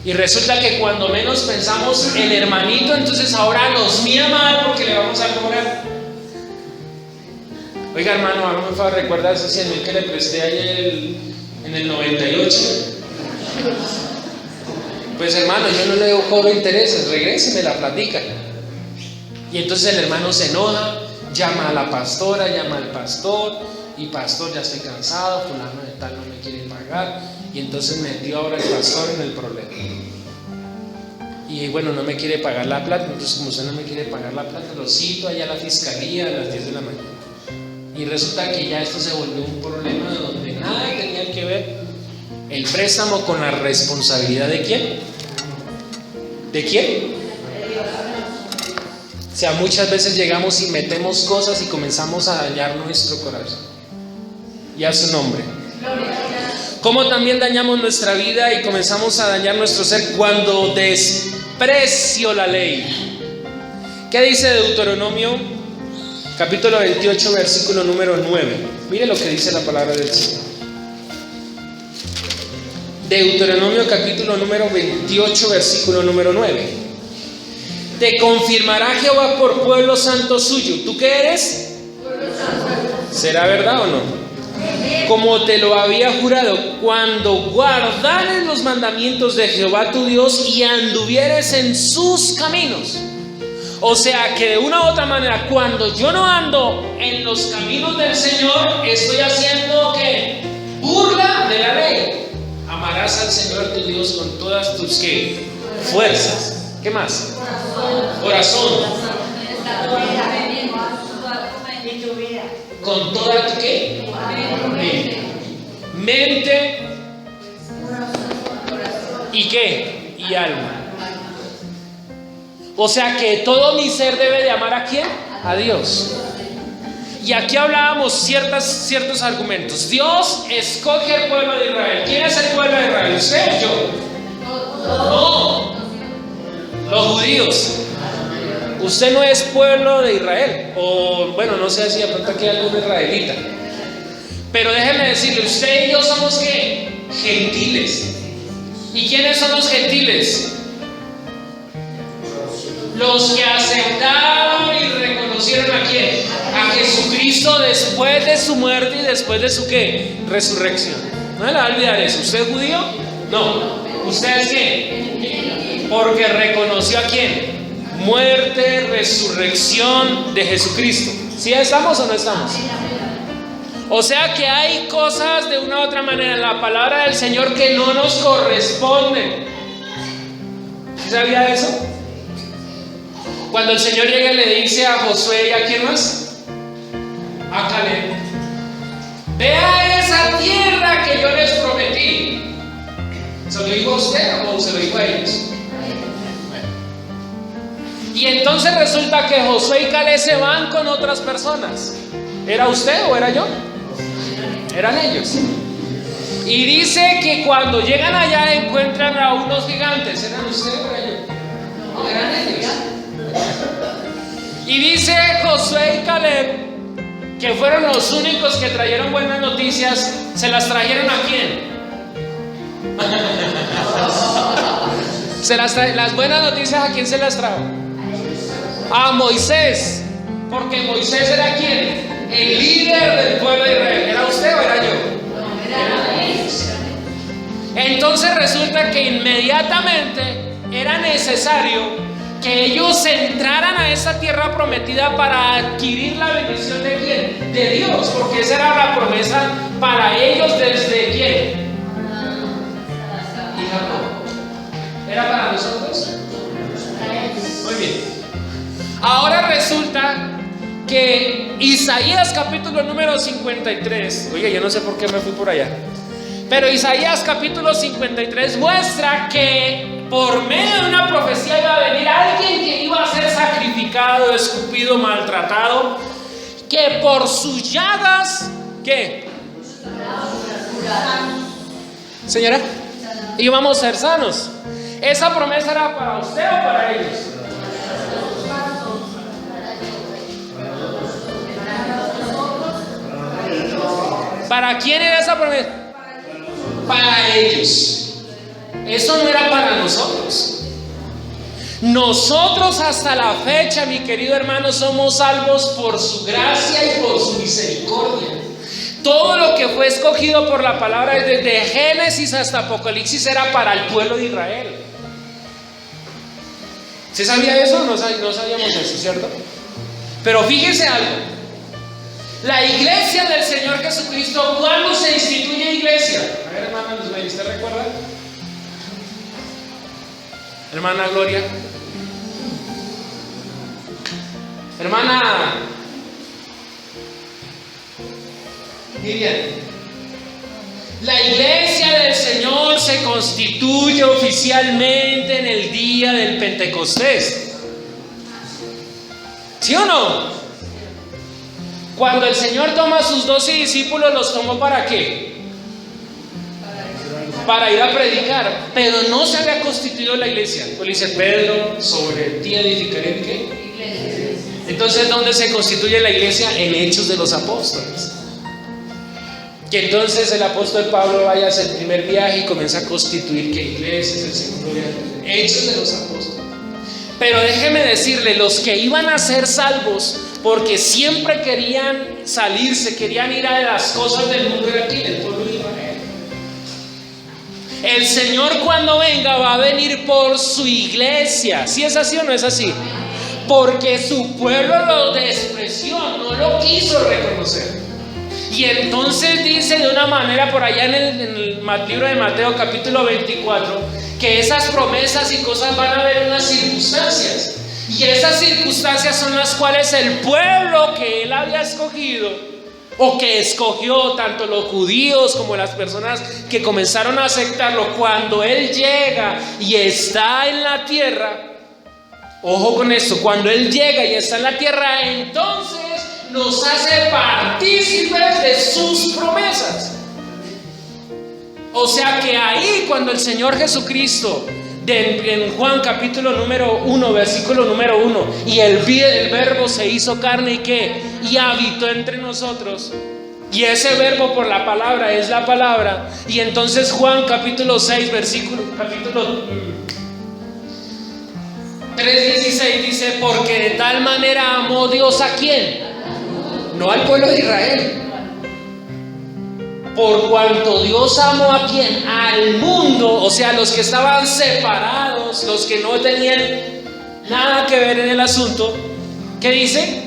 Y resulta que cuando menos pensamos, el hermanito entonces ahora nos mira mal porque le vamos a cobrar. Oiga, hermano, hágame un favor, ¿recuerda esos 100,000 que le presté ayer en el 98? Pues hermano, yo no le cobro intereses, regréseme la platica. Y entonces el hermano se enoja, llama a la pastora, llama al pastor. Y pastor, ya estoy cansado, fulano de tal no me quiere pagar. Y entonces metió ahora el pastor en el problema. Y bueno, no me quiere pagar la plata. Entonces como usted no me quiere pagar la plata, lo cito allá a la fiscalía a las 10 de la mañana. Y resulta que ya esto se volvió un problema donde nada tenía que ver el préstamo con la responsabilidad de ¿quién? ¿De quién? O sea, muchas veces llegamos y metemos cosas y comenzamos a dañar nuestro corazón. Y a su nombre. Como también dañamos nuestra vida y comenzamos a dañar nuestro ser cuando desprecio la ley. ¿Qué dice Deuteronomio capítulo 28 versículo número 9? Mire lo que dice la palabra del Señor. Deuteronomio capítulo número 28 versículo número 9. Te confirmará Jehová por pueblo santo suyo. ¿Tú qué eres? ¿Será verdad o no? Como te lo había jurado, cuando guardares los mandamientos de Jehová tu Dios y anduvieres en sus caminos. O sea que de una u otra manera, cuando yo no ando en los caminos del Señor, estoy haciendo ¿qué? Burla de la ley. Amarás al Señor tu Dios con todas tus ¿qué? Fuerzas. ¿Qué más? Corazón. Con toda tu ¿qué? Mente. ¿Y qué? Y alma. O sea que todo mi ser debe de amar ¿a quién? A Dios. Y aquí hablábamos ciertos argumentos. Dios escoge al pueblo de Israel. ¿Quién es el pueblo de Israel? ¿Usted o yo? No. Los judíos. Usted no es pueblo de Israel. O bueno, no sé si de pronto aquí hay algún israelita. Pero déjenme decirle, usted y yo somos ¿qué? Gentiles. ¿Y quiénes son los gentiles? Los que aceptaron y reconocieron ¿a quién? A Jesucristo después de su muerte y después de su ¿qué? Resurrección. No me la va a olvidar eso. ¿Usted es judío? No. ¿Usted es qué? Porque reconoció ¿a quién? Muerte, resurrección de Jesucristo. ¿Sí estamos o no estamos? O sea que hay cosas de una u otra manera en la palabra del Señor que no nos corresponden. ¿Sí sabía eso? Cuando el Señor llega y le dice a Josué y a quién más, a Caleb, vea esa tierra que yo les prometí. ¿Se lo dijo a usted o se lo dijo a ellos? Y entonces resulta que Josué y Caleb se van con otras personas. ¿Era usted o era yo? Eran ellos. Y dice que cuando llegan allá encuentran a unos gigantes. ¿Eran usted o era yo? No, eran ellos. Y dice Josué y Caleb que fueron los únicos que trajeron buenas noticias. ¿Se las trajeron a quién? Las buenas noticias, ¿a quién se las trajo? A Moisés. Porque Moisés era ¿quién? El líder del pueblo de Israel. ¿Era usted o era yo? Era ellos. Entonces resulta que inmediatamente era necesario que ellos entraran a esa tierra prometida para adquirir la bendición de ¿quién? De Dios, porque esa era la promesa para ellos desde ¿quién? Y Jacob. ¿Era para nosotros? Muy bien. Ahora resulta que Isaías capítulo número 53, oye, yo no sé por qué me fui por allá, pero Isaías capítulo 53 muestra que por medio de una profecía iba a venir alguien que iba a ser sacrificado, escupido, maltratado, que por sus llagas, ¿qué? Señora, íbamos a ser sanos. ¿Esa promesa era para usted o para ellos? ¿Para quién era esa promesa? Para ellos. Eso no era para nosotros. Nosotros hasta la fecha, mi querido hermano, somos salvos por su gracia y por su misericordia. Todo lo que fue escogido por la palabra desde Génesis hasta Apocalipsis era para el pueblo de Israel. ¿Se sabía eso? No sabíamos eso, ¿cierto? Pero fíjese algo. La iglesia del Señor Jesucristo, ¿cuándo se instituye iglesia? A ver, hermana Luzmay, ¿usted recuerda? Hermana Gloria. Hermana Miriam. La iglesia del Señor se constituye oficialmente en el día del Pentecostés. ¿Sí o no? Cuando el Señor toma a sus 12 discípulos, ¿los tomó para qué? Para ir a predicar. Pero no se había constituido la iglesia. Pues dice Pedro, sobre ti edificaré ¿qué? Entonces, ¿dónde se constituye la iglesia? En Hechos de los Apóstoles. Que entonces el apóstol Pablo vaya a hacer el primer viaje y comienza a constituir ¿qué iglesias? El segundo viaje. Hechos de los Apóstoles. Pero déjeme decirle, los que iban a ser salvos, porque siempre querían salirse, querían ir a las cosas del mundo, era aquí, el pueblo de Israel. El Señor cuando venga va a venir por su iglesia. ¿Sí es así o no es así? Porque su pueblo lo despreció, no lo quiso reconocer. Y entonces dice de una manera por allá en el libro de Mateo capítulo 24 que esas promesas y cosas van a haber unas circunstancias. Y esas circunstancias son las cuales el pueblo que él había escogido, o que escogió, tanto los judíos como las personas que comenzaron a aceptarlo, cuando él llega y está en la tierra, ojo con esto, cuando él llega y está en la tierra, entonces nos hace partícipes de sus promesas. O sea que ahí cuando el Señor Jesucristo en Juan capítulo número 1 versículo número 1 y el verbo se hizo carne y ¿qué? Y habitó entre nosotros, y ese verbo por la palabra es la palabra. Y entonces Juan capítulo 6 capítulo 3:16 dice: porque de tal manera amó Dios a ¿quién? No al pueblo de Israel. Por cuanto Dios amó a ¿quién? Al mundo, o sea, los que estaban separados, los que no tenían nada que ver en el asunto. ¿Qué dice?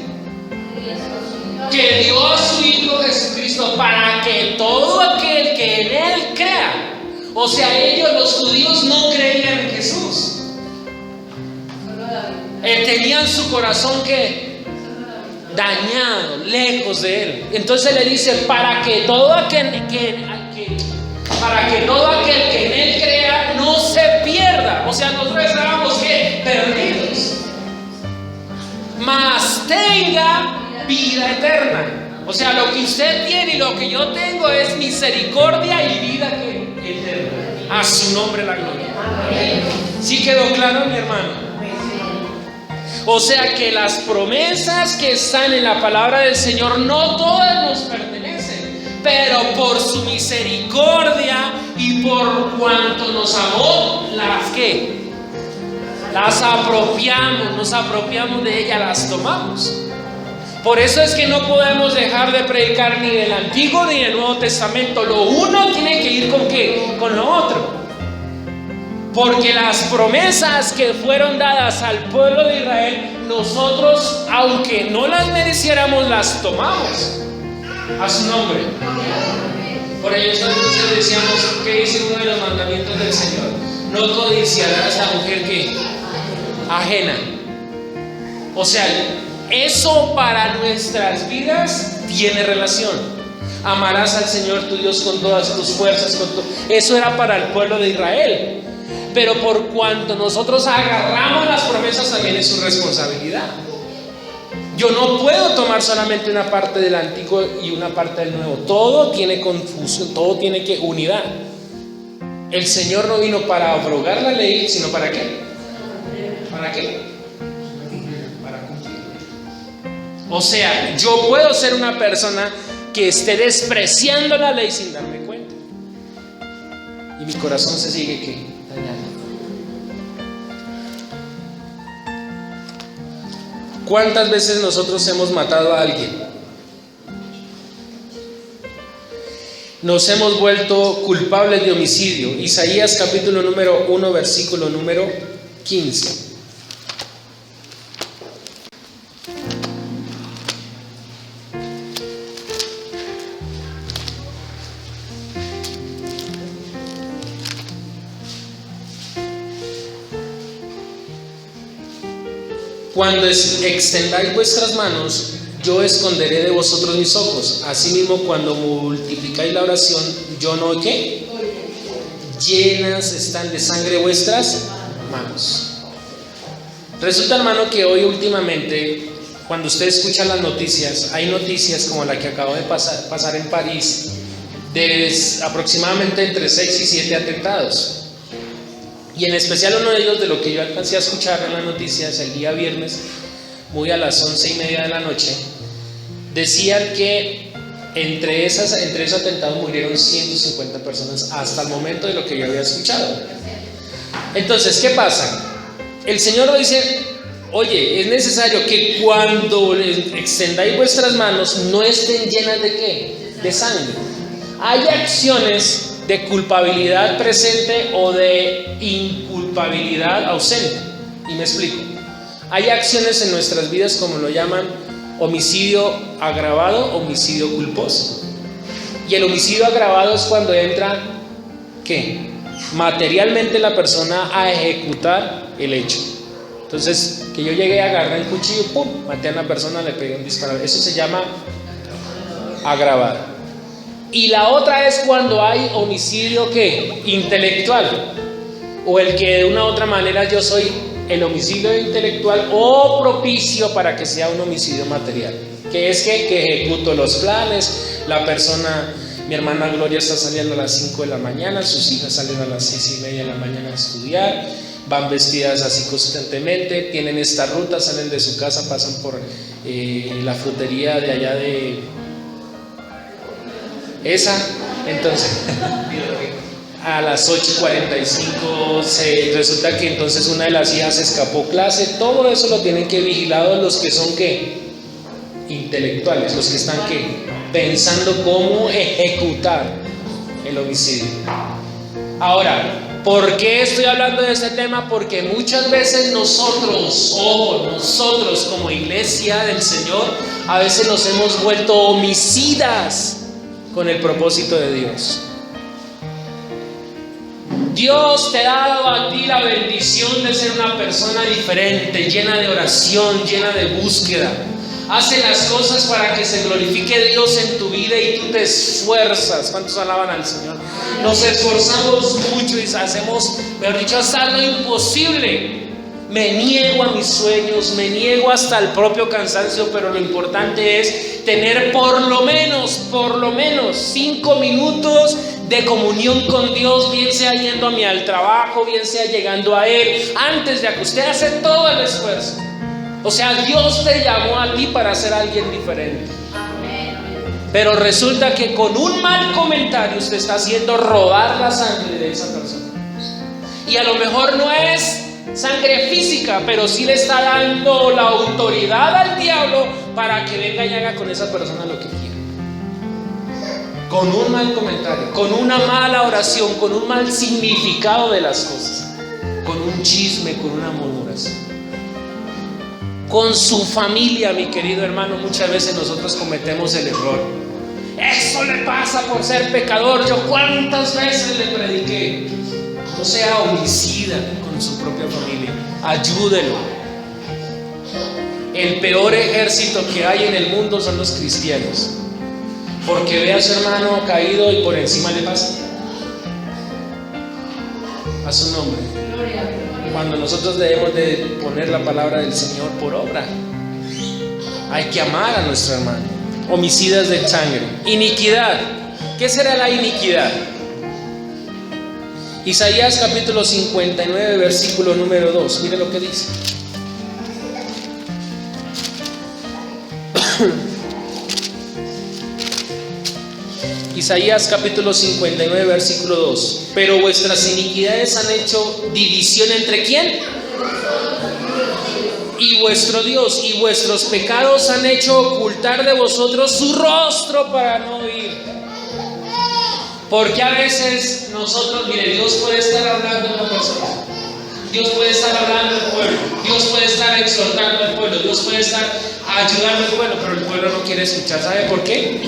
Que dio a su Hijo Jesucristo para que todo aquel que en Él crea. O sea, ellos, los judíos, no creían en Jesús. Tenían su corazón que dañado, lejos de Él. Entonces le dice: para que todo aquel que en Él crea, vida eterna. O sea, lo que usted tiene y lo que yo tengo es misericordia y vida eterna. A su nombre la gloria. ¿Sí quedó claro, mi hermano? O sea que las promesas que están en la palabra del Señor no todas nos pertenecen, pero por su misericordia y por cuanto nos amó, las apropiamos, nos apropiamos de ellas, las tomamos. Por eso es que no podemos dejar de predicar ni del Antiguo ni del Nuevo Testamento. Lo uno tiene que ir con ¿qué? Con lo otro. Porque las promesas que fueron dadas al pueblo de Israel, nosotros, aunque no las mereciéramos, las tomamos. A su nombre. Por ello entonces decíamos, ¿qué dice uno de los mandamientos del Señor? No codiciarás a la mujer que ajena. O sea, eso para nuestras vidas tiene relación. Amarás al Señor tu Dios con todas tus fuerzas. Eso era para el pueblo de Israel. Pero por cuanto nosotros agarramos las promesas, también es su responsabilidad. Yo no puedo tomar solamente una parte del Antiguo y una parte del Nuevo. Todo tiene confusión, todo tiene que unidad. El Señor no vino para abrogar la ley, sino ¿para qué? ¿Para qué? Para cumplir. O sea, yo puedo ser una persona que esté despreciando la ley sin darme cuenta. Y mi corazón se sigue ¿qué? Dañando. ¿Cuántas veces nosotros hemos matado a alguien? Nos hemos vuelto culpables de homicidio. Isaías capítulo número 1, versículo número 15. Cuando extendáis vuestras manos, yo esconderé de vosotros mis ojos. Asimismo, cuando multiplicáis la oración, yo no ¿qué? Llenas están de sangre vuestras manos. Resulta, hermano, que hoy últimamente, cuando usted escucha las noticias, hay noticias como la que acabo de pasar en París, de aproximadamente entre 6 y 7 atentados. Y en especial uno de ellos, de lo que yo alcancé a escuchar en las noticias el día viernes, muy a las 11:30 de la noche, decían que entre esos atentados murieron 150 personas hasta el momento de lo que yo había escuchado. Entonces, ¿qué pasa? El Señor dice, oye, es necesario que cuando extendáis vuestras manos no estén llenas de ¿qué? De sangre. Hay acciones de culpabilidad presente o de inculpabilidad ausente. Y me explico. Hay acciones en nuestras vidas como lo llaman homicidio agravado, homicidio culposo. Y el homicidio agravado es cuando entra ¿qué? Materialmente la persona a ejecutar el hecho. Entonces, que yo llegué a agarrar el cuchillo, pum, maté a una persona, le pegué un disparo. Eso se llama agravado. Y la otra es cuando hay homicidio ¿qué? Intelectual, o el que de una u otra manera yo soy el homicidio intelectual o propicio para que sea un homicidio material, que es que ejecuto los planes. La persona, mi hermana Gloria está saliendo a las 5 de la mañana, sus hijas salen a las 6:30 de la mañana a estudiar, van vestidas así constantemente, tienen esta ruta, salen de su casa, pasan por la frutería de allá de esa, entonces a las 8:45 resulta que entonces una de las hijas escapó clase. Todo eso lo tienen que vigilar los que son ¿qué? Intelectuales, los que están ¿qué? Pensando cómo ejecutar el homicidio. Ahora, ¿por qué estoy hablando de este tema? Porque muchas veces nosotros como iglesia del Señor, a veces nos hemos vuelto homicidas con el propósito de Dios. Dios te ha dado a ti la bendición de ser una persona diferente, llena de oración, llena de búsqueda. Hace las cosas para que se glorifique Dios en tu vida y tú te esfuerzas. ¿Cuántos alaban al Señor? Nos esforzamos mucho y hacemos, mejor dicho, hasta lo imposible me niego a mis sueños, me niego hasta el propio cansancio, pero lo importante es tener por lo menos 5 minutos de comunión con Dios, bien sea yendo a mí al trabajo, bien sea llegando a Él, antes de que usted hace todo el esfuerzo. O sea, Dios te llamó a ti para ser alguien diferente. Pero resulta que con un mal comentario usted está haciendo robar la sangre de esa persona. Y a lo mejor no es sangre física, pero sí le está dando la autoridad al diablo para que venga y haga con esa persona lo que quiera. Con un mal comentario, con una mala oración, con un mal significado de las cosas, con un chisme, con una murmuración. Con su familia, mi querido hermano, muchas veces nosotros cometemos el error. Eso le pasa por ser pecador. Yo cuántas veces le prediqué: no sea homicida con su propia familia, ayúdelo. El peor ejército que hay en el mundo son los cristianos, porque ve a su hermano caído y por encima le pasa a su nombre, cuando nosotros debemos de poner la palabra del Señor por obra. Hay que amar a nuestro hermano. Homicidas de sangre. Iniquidad. ¿Qué será la iniquidad? Isaías capítulo 59 versículo número 2. Mire lo que dice. Isaías capítulo 59 versículo 2. Pero vuestras iniquidades han hecho división entre ¿quién? Y vuestro Dios, y vuestros pecados han hecho ocultar de vosotros su rostro para no oír. Porque a veces nosotros, mire, Dios puede estar hablando a una persona, Dios puede estar hablando al pueblo, Dios puede estar exhortando al pueblo, Dios puede estar ayudando al pueblo, pero el pueblo no quiere escuchar. ¿Sabe por qué?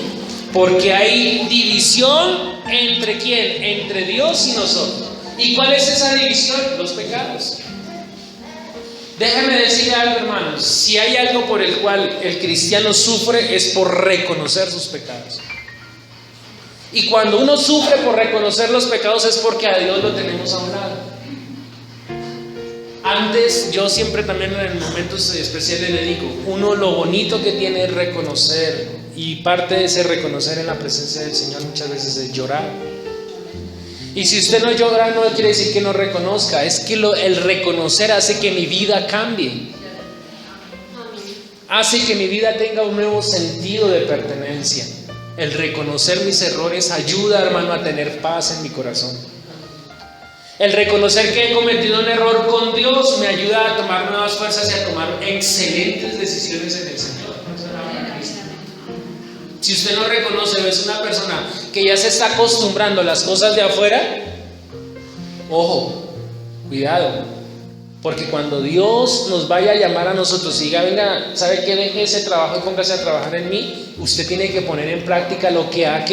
Porque hay división entre ¿quién? Entre Dios y nosotros. ¿Y cuál es esa división? Los pecados. Déjame decir algo, hermanos. Si hay algo por el cual el cristiano sufre, es por reconocer sus pecados. Y cuando uno sufre por reconocer los pecados, es porque a Dios lo tenemos a un lado. Antes, yo siempre también en momentos especiales le digo, uno lo bonito que tiene es reconocer, y parte de ese reconocer en la presencia del Señor muchas veces es llorar. Y si usted no llora, no quiere decir que no reconozca, es que el reconocer hace que mi vida cambie, hace que mi vida tenga un nuevo sentido de pertenencia. El reconocer mis errores ayuda, hermano, a tener paz en mi corazón. El reconocer que he cometido un error con Dios me ayuda a tomar nuevas fuerzas y a tomar excelentes decisiones en el Señor. Si usted no reconoce, o es una persona que ya se está acostumbrando a las cosas de afuera, ojo, cuidado, porque cuando Dios nos vaya a llamar a nosotros y diga, venga, ¿sabe qué? Deje ese trabajo y póngase a trabajar en mí. Usted tiene que poner en práctica lo que ha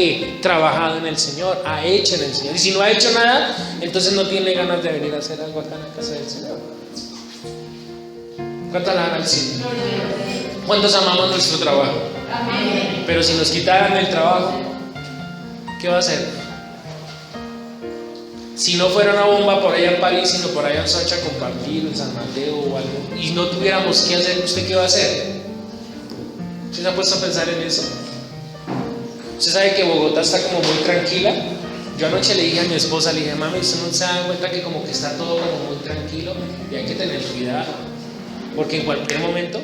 trabajado en el Señor, ha hecho en el Señor. Y si no ha hecho nada, entonces no tiene ganas de venir a hacer algo acá en la casa del Señor. ¿Cuánto alaban al Señor? ¿Cuántos amamos nuestro trabajo? Amén. Pero si nos quitaran el trabajo, ¿qué va a hacer? Si no fuera una bomba por allá en París, sino por allá en Sacha compartir, en San Mateo o algo, y no tuviéramos qué hacer, ¿usted qué va a hacer? ¿Usted se ha puesto a pensar en eso? ¿Usted sabe que Bogotá está como muy tranquila? Yo anoche le dije a mi esposa, le dije, mami, ¿usted no se da cuenta que como que está todo como muy tranquilo? Y hay que tener cuidado, porque en cualquier momento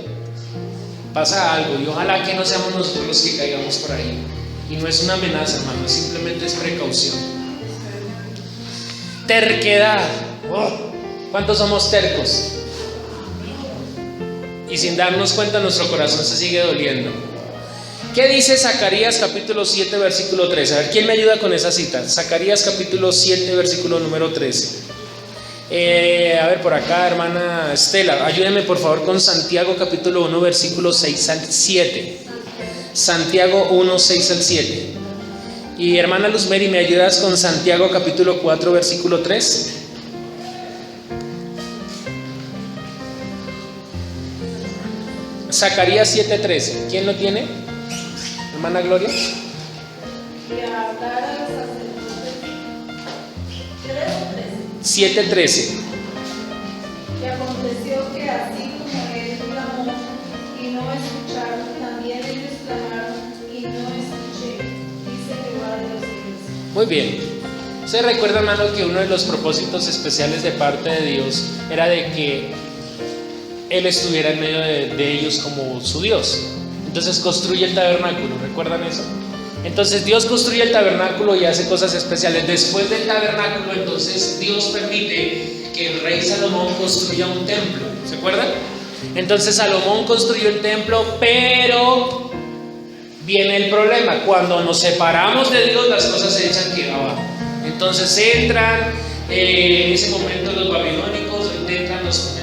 pasa algo, y ojalá que no seamos nosotros los que caigamos por ahí. Y no es una amenaza, hermano, simplemente es precaución. Terquedad. ¿Cuántos somos tercos? Y sin darnos cuenta nuestro corazón se sigue doliendo. ¿Qué dice Zacarías capítulo 7 versículo 13? A ver, ¿quién me ayuda con esa cita? Zacarías capítulo 7 versículo número 13. A ver, por acá, hermana Estela, ayúdeme por favor con Santiago capítulo 1 versículo 6 al 7. Santiago 1, 6 al 7. Y hermana Luz Mary, ¿me ayudas con Santiago capítulo 4 versículo 3? Zacarías 7, 13. ¿Quién lo tiene? Hermana Gloria. Y hablar a los sacerdotes. 7, 13. Y aconteció Muy bien. ¿Se recuerda, hermano, que uno de los propósitos especiales de parte de Dios era de que Él estuviera en medio de ellos como su Dios? Entonces construye el tabernáculo, ¿recuerdan eso? Entonces Dios construye el tabernáculo y hace cosas especiales. Después del tabernáculo, entonces Dios permite que el rey Salomón construya un templo, ¿se acuerdan? Entonces Salomón construyó el templo, pero viene el problema. Cuando nos separamos de Dios, las cosas se echan que abajo. Entonces entran en ese momento los babilónicos, entran los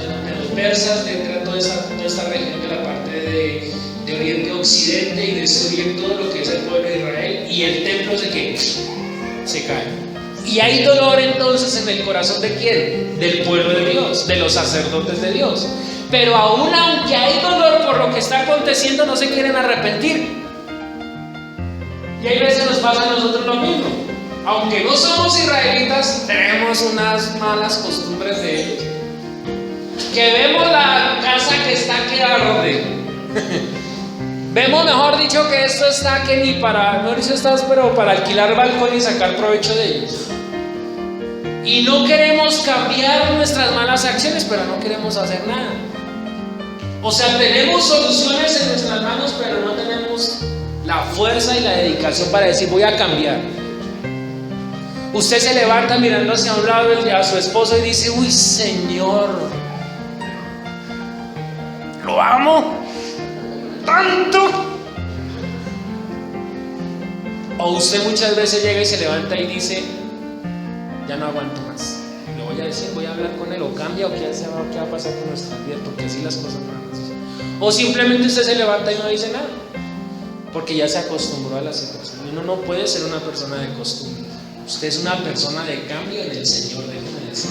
persas, entran toda esta región de la parte de Oriente Occidente y destruyen todo lo que es el pueblo de Israel, y el templo se cae. Y hay dolor entonces en el corazón de ¿quién? Del pueblo de Dios, de los sacerdotes de Dios. Pero aún aunque hay dolor por lo que está aconteciendo, no se quieren arrepentir. Y hay veces nos pasa a nosotros lo mismo. Aunque no somos israelitas, tenemos unas malas costumbres de ellos. Que vemos la casa que está que arde. Vemos, mejor dicho, que esto está que ni para, mejor dicho, estás, pero para alquilar balcón y sacar provecho de ellos. Y no queremos cambiar nuestras malas acciones, pero no queremos hacer nada. O sea, tenemos soluciones en nuestras manos, pero no tenemos la fuerza y la dedicación para decir voy a cambiar. Usted se levanta mirando hacia un lado a su esposo y dice: uy, Señor, lo amo tanto. O usted muchas veces llega y se levanta y dice: ya no aguanto más, le voy a decir, voy a hablar con él, o cambia, o qué va a pasar con nuestra vida, porque así las cosas van a ser. O simplemente usted se levanta y no dice nada, porque ya se acostumbró a la situación. Uno no puede ser una persona de costumbre. Usted es una persona de cambio en el Señor, déjeme decir.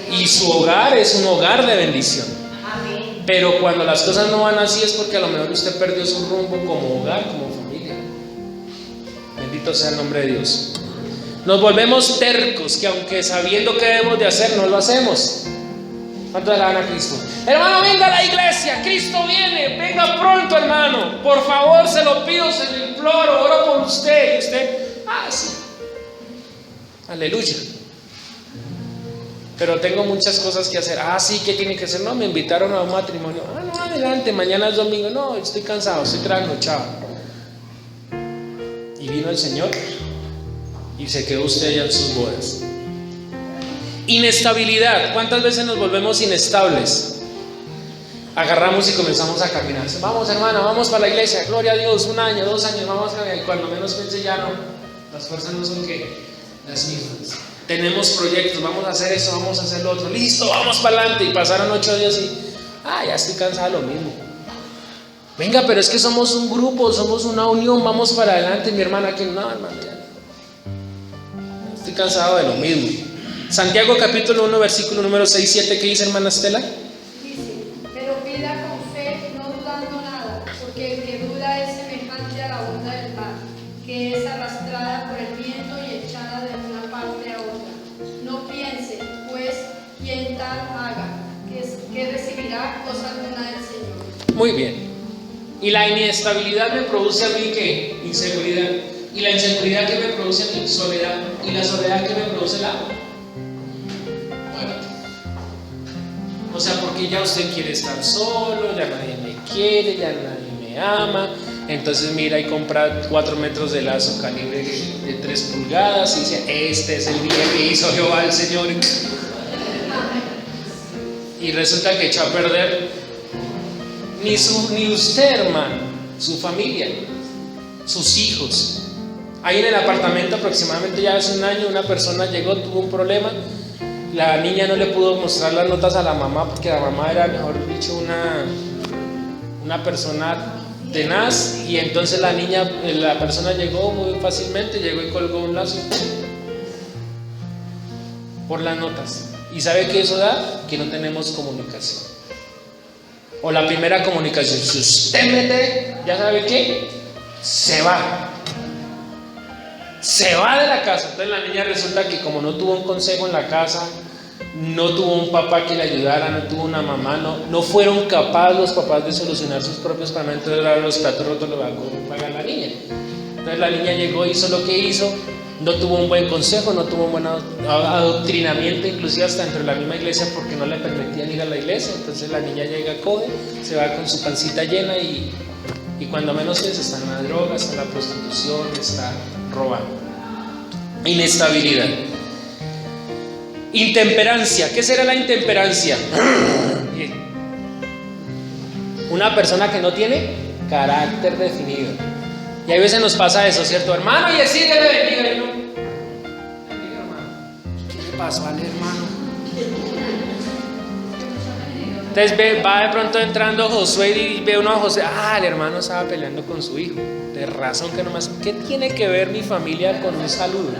Y su hogar es un hogar de bendición. Pero cuando las cosas no van así es porque a lo mejor usted perdió su rumbo como hogar, como familia. Bendito sea el nombre de Dios. Nos volvemos tercos, que aunque sabiendo qué debemos de hacer, no lo hacemos. ¿Cuánto le dan a Cristo? Hermano, venga a la iglesia, Cristo viene, venga pronto, hermano. Por favor, se lo pido, se lo imploro, oro por usted. Y usted, sí. Aleluya. Pero tengo muchas cosas que hacer. Sí, ¿qué tiene que hacer? No, me invitaron a un matrimonio. No, adelante, mañana es domingo. No, estoy cansado, estoy trasnochado. Y vino el Señor y se quedó usted allá en sus bodas. Inestabilidad. ¿Cuántas veces nos volvemos inestables? Agarramos y comenzamos a caminar. Vamos, hermano, vamos para la iglesia. Gloria a Dios, 1 año, 2 años, vamos a caminar. Y cuando menos piense ya no, las fuerzas no son las mismas. Tenemos proyectos, vamos a hacer eso, vamos a hacer lo otro. Listo, vamos para adelante. Y pasaron 8 días y ya estoy cansado de lo mismo. Venga, pero es que somos un grupo, somos una unión, vamos para adelante. Mi hermana, que no, hermano, ya estoy cansado de lo mismo. Santiago capítulo 1 versículo número 6-7, ¿qué dice, hermana Estela? Dice: pero pida con fe, no dudando nada, porque el que duda es semejante a la onda del mar, que es arrastrada por el viento y echada de una parte a otra. No piense, pues, quien tal haga, que recibirá cosa alguna del Señor. Muy bien. Y la inestabilidad me produce a mí, ¿qué? Inseguridad. Y la inseguridad, ¿qué me produce a mí? Soledad. Y la soledad, ¿qué me produce? La muerte. O sea, porque ya usted quiere estar solo, ya nadie me quiere, ya nadie me ama. Entonces mira y compra 4 metros de lazo calibre de 3 pulgadas y dice: este es el día que hizo Jehová el Señor. Y resulta que echó a perder ni usted, hermano, su familia, sus hijos. Ahí en el apartamento, aproximadamente ya hace 1 año, una persona llegó, tuvo un problema. La niña no le pudo mostrar las notas a la mamá porque la mamá era, mejor dicho, una persona tenaz. Y entonces la persona llegó muy fácilmente, llegó y colgó un lazo por las notas. ¿Y sabe qué eso da? Que no tenemos comunicación. O la primera comunicación: si usted mete, ¿ya sabe qué? Se va de la casa. Entonces la niña resulta que, como no tuvo un consejo en la casa, no tuvo un papá que le ayudara, no tuvo una mamá, no fueron capaces los papás de solucionar sus propios problemas. Entonces los platos rotos los va a pagar la niña. Entonces la niña llegó, hizo lo que hizo, no tuvo un buen consejo, no tuvo un buen adoctrinamiento, inclusive hasta dentro de la misma iglesia, porque no le permitían ir a la iglesia. Entonces la niña llega, coge, se va con su pancita llena y cuando menos piensa está en la droga, está en la prostitución, está robando. Inestabilidad. Intemperancia. ¿Qué será la intemperancia? Una persona que no tiene carácter definido. Y a veces nos pasa eso, ¿cierto, hermano? Y así Dios le bendiga. Y no, bendiga, hermano. ¿Qué le pasó al hermano? Entonces va de pronto entrando Josué y ve uno a José. El hermano estaba peleando con su hijo. De razón que nomás. ¿Qué tiene que ver mi familia con un saludo?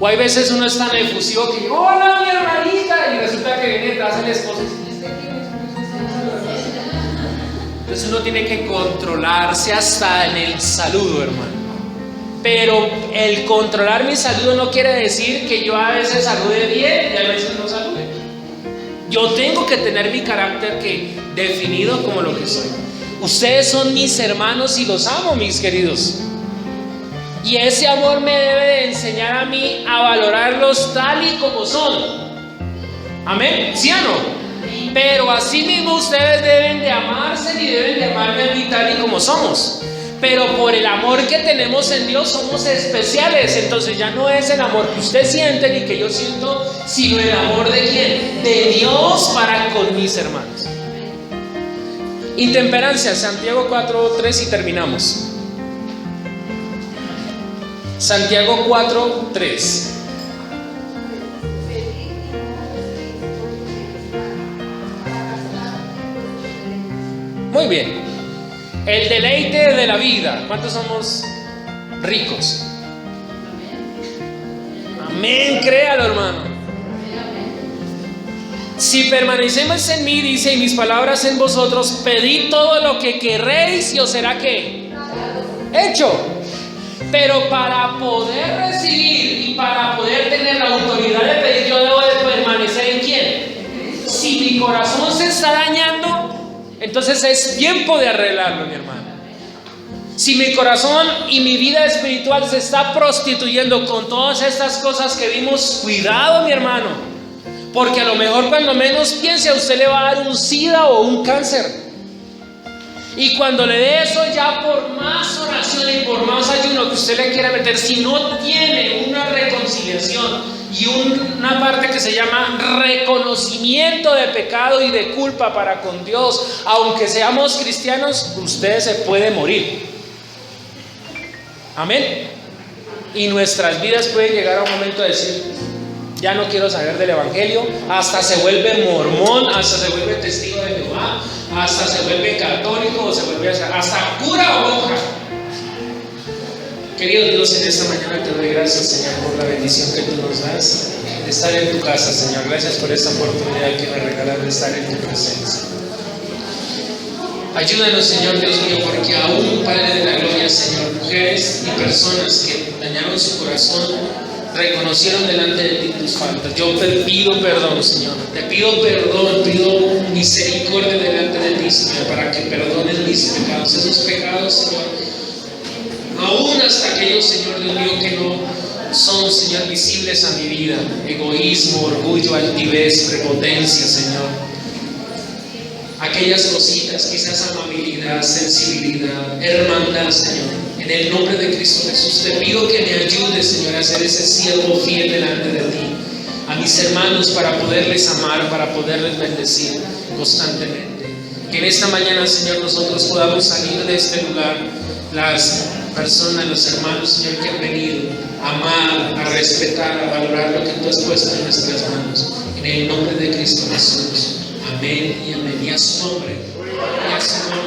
O hay veces uno es tan efusivo que hola mi hermanita, y resulta que viene detrás el esposo y dice, entonces uno tiene que controlarse hasta en el saludo, hermano. Pero el controlar mi saludo no quiere decir que yo a veces salude bien y a veces no salude. Yo tengo que tener mi carácter definido como lo que soy. Ustedes son mis hermanos y los amo, mis queridos. Y ese amor me debe de enseñar a mí a valorarlos tal y como son. Amén, ¿sí o no? Pero así mismo ustedes deben de amarse y deben de amarme a mí tal y como somos. Pero por el amor que tenemos en Dios somos especiales. Entonces ya no es el amor que usted siente ni que yo siento, sino el amor ¿de quién? De Dios para con mis hermanos. Intemperancia, Santiago 4:3 y terminamos. Santiago 4:3. Muy bien. El deleite de la vida. ¿Cuántos somos ricos? Amén, créalo, hermano. Si permanecemos en mí, dice, y mis palabras en vosotros, pedid todo lo que queréis y os será ¿qué? Hecho. Pero para poder recibir y para poder tener la autoridad de pedir, yo debo de permanecer en ¿quién? Si mi corazón se está dañando, entonces es tiempo de arreglarlo, mi hermano. Si mi corazón y mi vida espiritual se está prostituyendo con todas estas cosas que vimos, cuidado, mi hermano, porque a lo mejor cuando menos piense a usted le va a dar un SIDA o un cáncer. Y cuando le dé eso, ya por más oración y por más ayuno que usted le quiera meter, si no tiene una reconciliación y una parte que se llama reconocimiento de pecado y de culpa para con Dios, aunque seamos cristianos, usted se puede morir. Amén. Y nuestras vidas pueden llegar a un momento de decir, ya no quiero saber del evangelio, hasta se vuelve mormón, hasta se vuelve testigo de Jehová, hasta se vuelve católico, o se vuelve hasta cura o monja. Querido Dios, en esta mañana te doy gracias, Señor, por la bendición que tú nos das de estar en tu casa, Señor. Gracias por esta oportunidad que me regalas de estar en tu presencia. Ayúdanos, Señor Dios mío, porque aún, Padre de la gloria, Señor, mujeres y personas que dañaron su corazón reconocieron delante de ti tus faltas. Yo te pido perdón, Señor. Te pido perdón, pido misericordia delante de ti, Señor, para que perdones mis pecados, esos pecados, Señor. Aún hasta aquellos, Señor Dios mío, que no son, Señor, visibles a mi vida. Egoísmo, orgullo, altivez, prepotencia, Señor. Aquellas cositas, quizás amabilidad, sensibilidad, hermandad, Señor. En el nombre de Cristo Jesús te pido que me ayudes, Señor, a ser ese siervo fiel delante de ti, a mis hermanos, para poderles amar, para poderles bendecir constantemente. Que en esta mañana, Señor, nosotros podamos salir de este lugar, las personas, los hermanos, Señor, que han venido a amar, a respetar, a valorar lo que tú has puesto en nuestras manos. En el nombre de Cristo Jesús. Amén y amén. Y a su nombre. Y a su nombre.